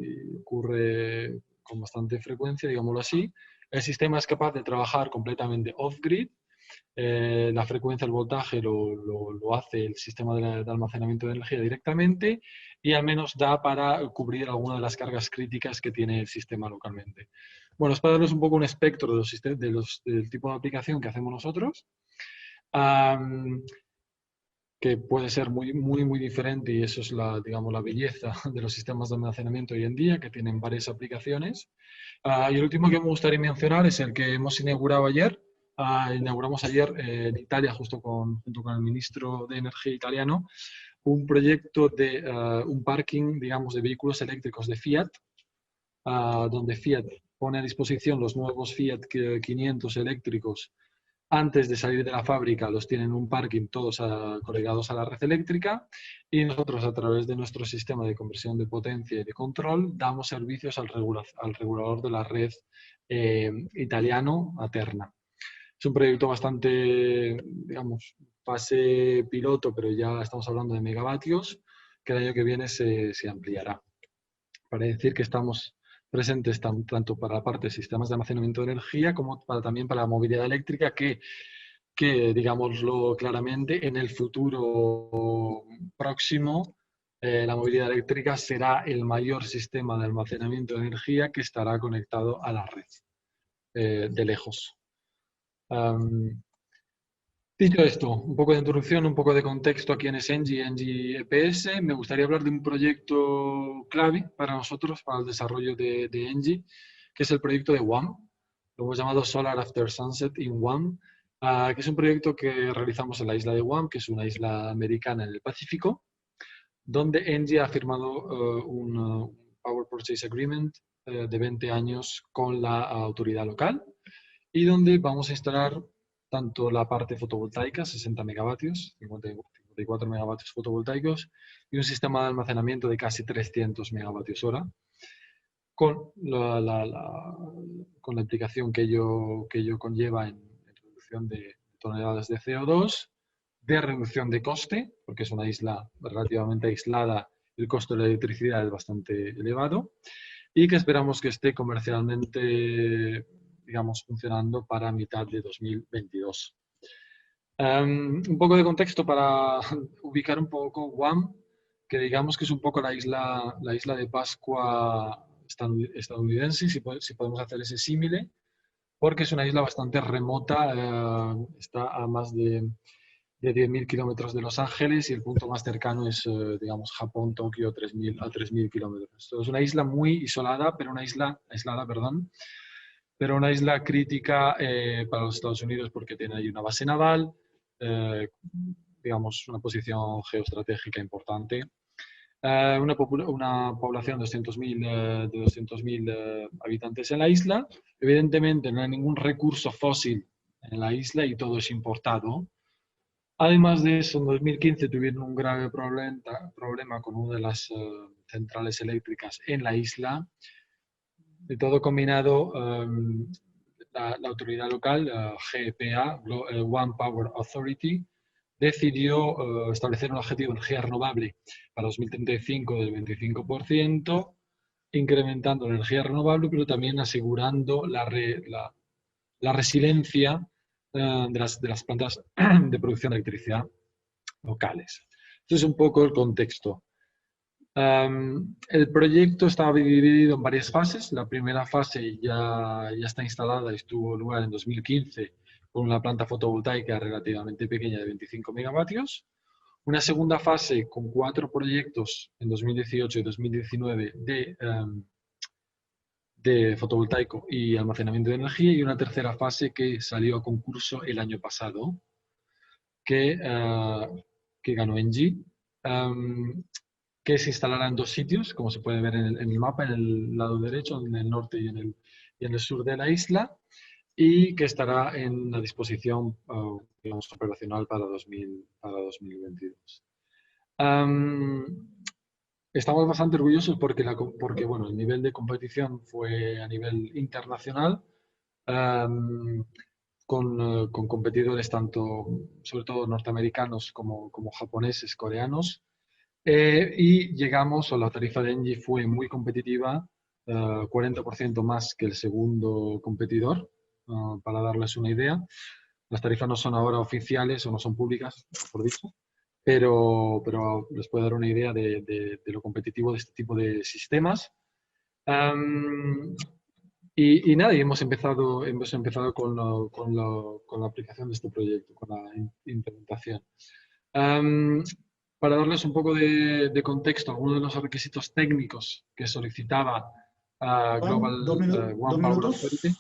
Speaker 7: con bastante frecuencia, digámoslo así. El sistema es capaz de trabajar completamente off-grid la frecuencia, el voltaje lo hace el sistema de almacenamiento de energía directamente y al menos da para cubrir alguna de las cargas críticas que tiene el sistema localmente. Bueno, es para darles un poco un espectro del tipo de aplicación que hacemos nosotros, que puede ser muy diferente, y eso es digamos, la belleza de los sistemas de almacenamiento hoy en día, que tienen varias aplicaciones. Y el último que me gustaría mencionar es el que hemos inaugurado ayer. Inauguramos ayer en Italia, junto con el ministro de Energía italiano, un proyecto de un parking, digamos, de vehículos eléctricos de Fiat, donde Fiat pone a disposición los nuevos Fiat 500 eléctricos. Antes de salir de la fábrica los tienen en un parking todos colgados a la red eléctrica, y nosotros, a través de nuestro sistema de conversión de potencia y de control, damos servicios al regulador de la red italiano, Aterna. Es un proyecto bastante, digamos, fase piloto, pero ya estamos hablando de megavatios, que el año que viene se ampliará. Para decir que estamos presentes tanto para la parte de sistemas de almacenamiento de energía como también para la movilidad eléctrica, que digámoslo claramente, en el futuro próximo la movilidad eléctrica será el mayor sistema de almacenamiento de energía que estará conectado a la red de lejos. Dicho esto, un poco de introducción, un poco de contexto a quién es Engie EPS. Me gustaría hablar de un proyecto clave para nosotros, para el desarrollo de Engie, que es el proyecto de WAM. Lo hemos llamado Solar After Sunset in WAM, que es un proyecto que realizamos en la isla de Guam, que es una isla americana en el Pacífico, donde Engie ha firmado un Power Purchase Agreement de 20 años con la autoridad local, y donde vamos a instalar tanto la parte fotovoltaica, 60 megavatios, 54 megavatios fotovoltaicos, y un sistema de almacenamiento de casi 300 megavatios hora, con la implicación que ello conlleva en reducción de toneladas de CO2, de reducción de coste, porque es una isla relativamente aislada, el costo de la electricidad es bastante elevado, y que esperamos que esté comercialmente, digamos, funcionando para mitad de 2022. Un poco de contexto para ubicar un poco Guam, que digamos que es un poco la isla de Pascua estadounidense, si podemos hacer ese símile, porque es una isla bastante remota, está a más de 10.000 kilómetros de Los Ángeles, y el punto más cercano es, digamos, Japón, Tokio, a 3.000 kilómetros. Es una isla muy isolada, pero una isla crítica para los Estados Unidos, porque tiene ahí una base naval, digamos, una posición geoestratégica importante. Una población de 200.000 habitantes en la isla. Evidentemente no hay ningún recurso fósil en la isla y todo es importado. Además de eso, en 2015 tuvieron un grave problema con una de las centrales eléctricas en la isla. De todo combinado, la autoridad local, GPA, One Power Authority, decidió establecer un objetivo de energía renovable para 2035 del 25%, incrementando la energía renovable, pero también asegurando la resiliencia de las plantas de producción de electricidad locales. Esto es un poco el contexto. El proyecto estaba dividido en varias fases. La primera fase ya está instalada y tuvo lugar en 2015 con una planta fotovoltaica relativamente pequeña de 25 megavatios. Una segunda fase con 4 proyectos en 2018 y 2019 de fotovoltaico y almacenamiento de energía, y una tercera fase que salió a concurso el año pasado, que ganó Engie, que se instalará en 2 sitios, como se puede ver en el mapa, en el lado derecho, en el norte y en el sur de la isla, y que estará en la disposición, digamos, operacional para 2022. Estamos bastante orgullosos porque bueno, el nivel de competición fue a nivel internacional, con competidores tanto, sobre todo norteamericanos, como japoneses, coreanos, y llegamos, o la tarifa de Engie fue muy competitiva, 40% más que el segundo competidor, para darles una idea. Las tarifas no son ahora oficiales o no son públicas, por dicho, pero les puede dar una idea de lo competitivo de este tipo de sistemas. Y nada, y hemos empezado con la aplicación de este proyecto, con la implementación. Para darles un poco de contexto, algunos de los requisitos técnicos que solicitaba Global
Speaker 2: dos
Speaker 7: One Power
Speaker 2: minutos.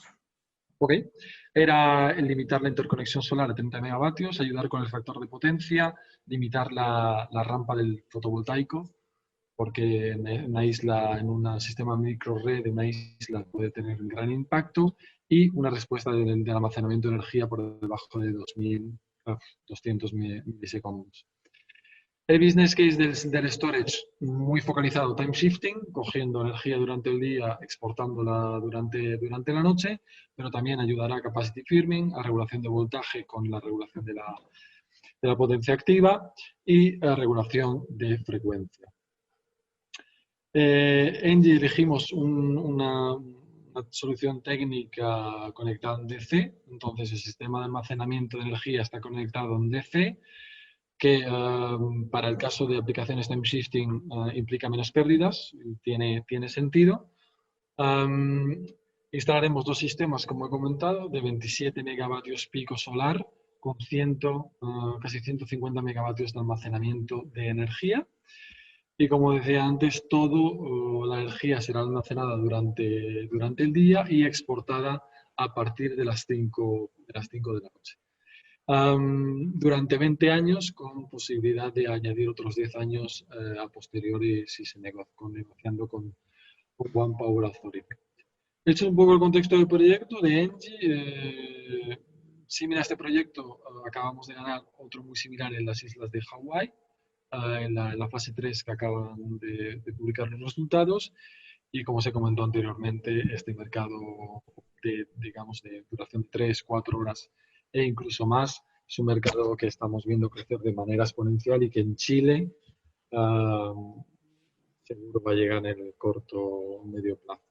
Speaker 7: Authority, era el limitar la interconexión solar a 30 megavatios, ayudar con el factor de potencia, limitar la rampa del fotovoltaico, porque en una isla, en un sistema microred de una isla puede tener un gran impacto, y una respuesta del almacenamiento de energía por debajo de 200 milisegundos. El business case del storage, muy focalizado, time shifting, cogiendo energía durante el día, exportándola durante la noche, pero también ayudará a capacity firming, a regulación de voltaje con la regulación de la potencia activa y a regulación de frecuencia. Engie elegimos una solución técnica conectada en DC, entonces el sistema de almacenamiento de energía está conectado en DC, que para el caso de aplicaciones time shifting implica menos pérdidas, tiene sentido. Instalaremos dos sistemas, como he comentado, de 27 megavatios pico solar con casi 150 megavatios de almacenamiento de energía. Y como decía antes, toda la energía será almacenada durante el día y exportada a partir de las 5 de la noche. Durante 20 años, con posibilidad de añadir otros 10 años a posteriori si se negociando con One Power Authority. He hecho un poco el contexto del proyecto de Engie. Similar a este proyecto, acabamos de ganar otro muy similar en las islas de Hawái, en la fase 3 que acaban de publicar los resultados, y como se comentó anteriormente, este mercado de duración de 3-4 horas e incluso más, es un mercado que estamos viendo crecer de manera exponencial y que en Chile seguro va a llegar en el corto o medio plazo.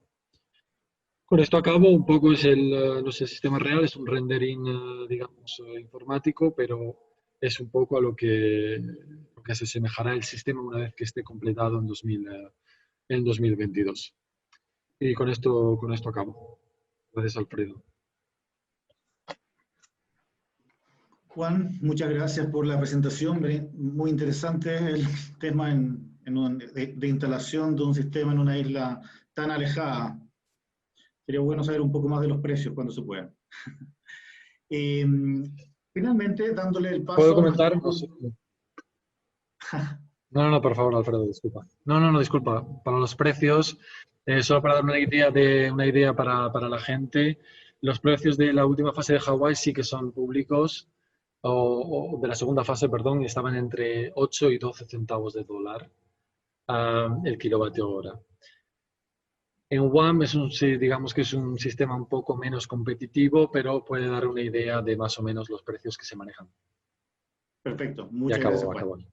Speaker 7: Con esto acabo, un poco es no es el sistema real, es un rendering, informático, pero es un poco a lo que se asemejará el sistema una vez que esté completado en 2022. Y con esto acabo. Gracias, Alfredo.
Speaker 2: Juan, muchas gracias por la presentación. Muy interesante el tema de instalación de un sistema en una isla tan alejada. Sería bueno saber un poco más de los precios cuando se pueda. Finalmente, dándole el paso...
Speaker 7: ¿Puedo comentar? No, por favor, Alfredo, disculpa. No, disculpa. Para los precios, solo para dar una idea para la gente, los precios de la última fase de Hawái sí que son públicos, o de la segunda fase, perdón, estaban entre 8 y 12 centavos de dólar el kilovatio hora. En WAM digamos que es un sistema un poco menos competitivo, pero puede dar una idea de más o menos los precios que se manejan.
Speaker 2: Perfecto, muchas gracias, Juan.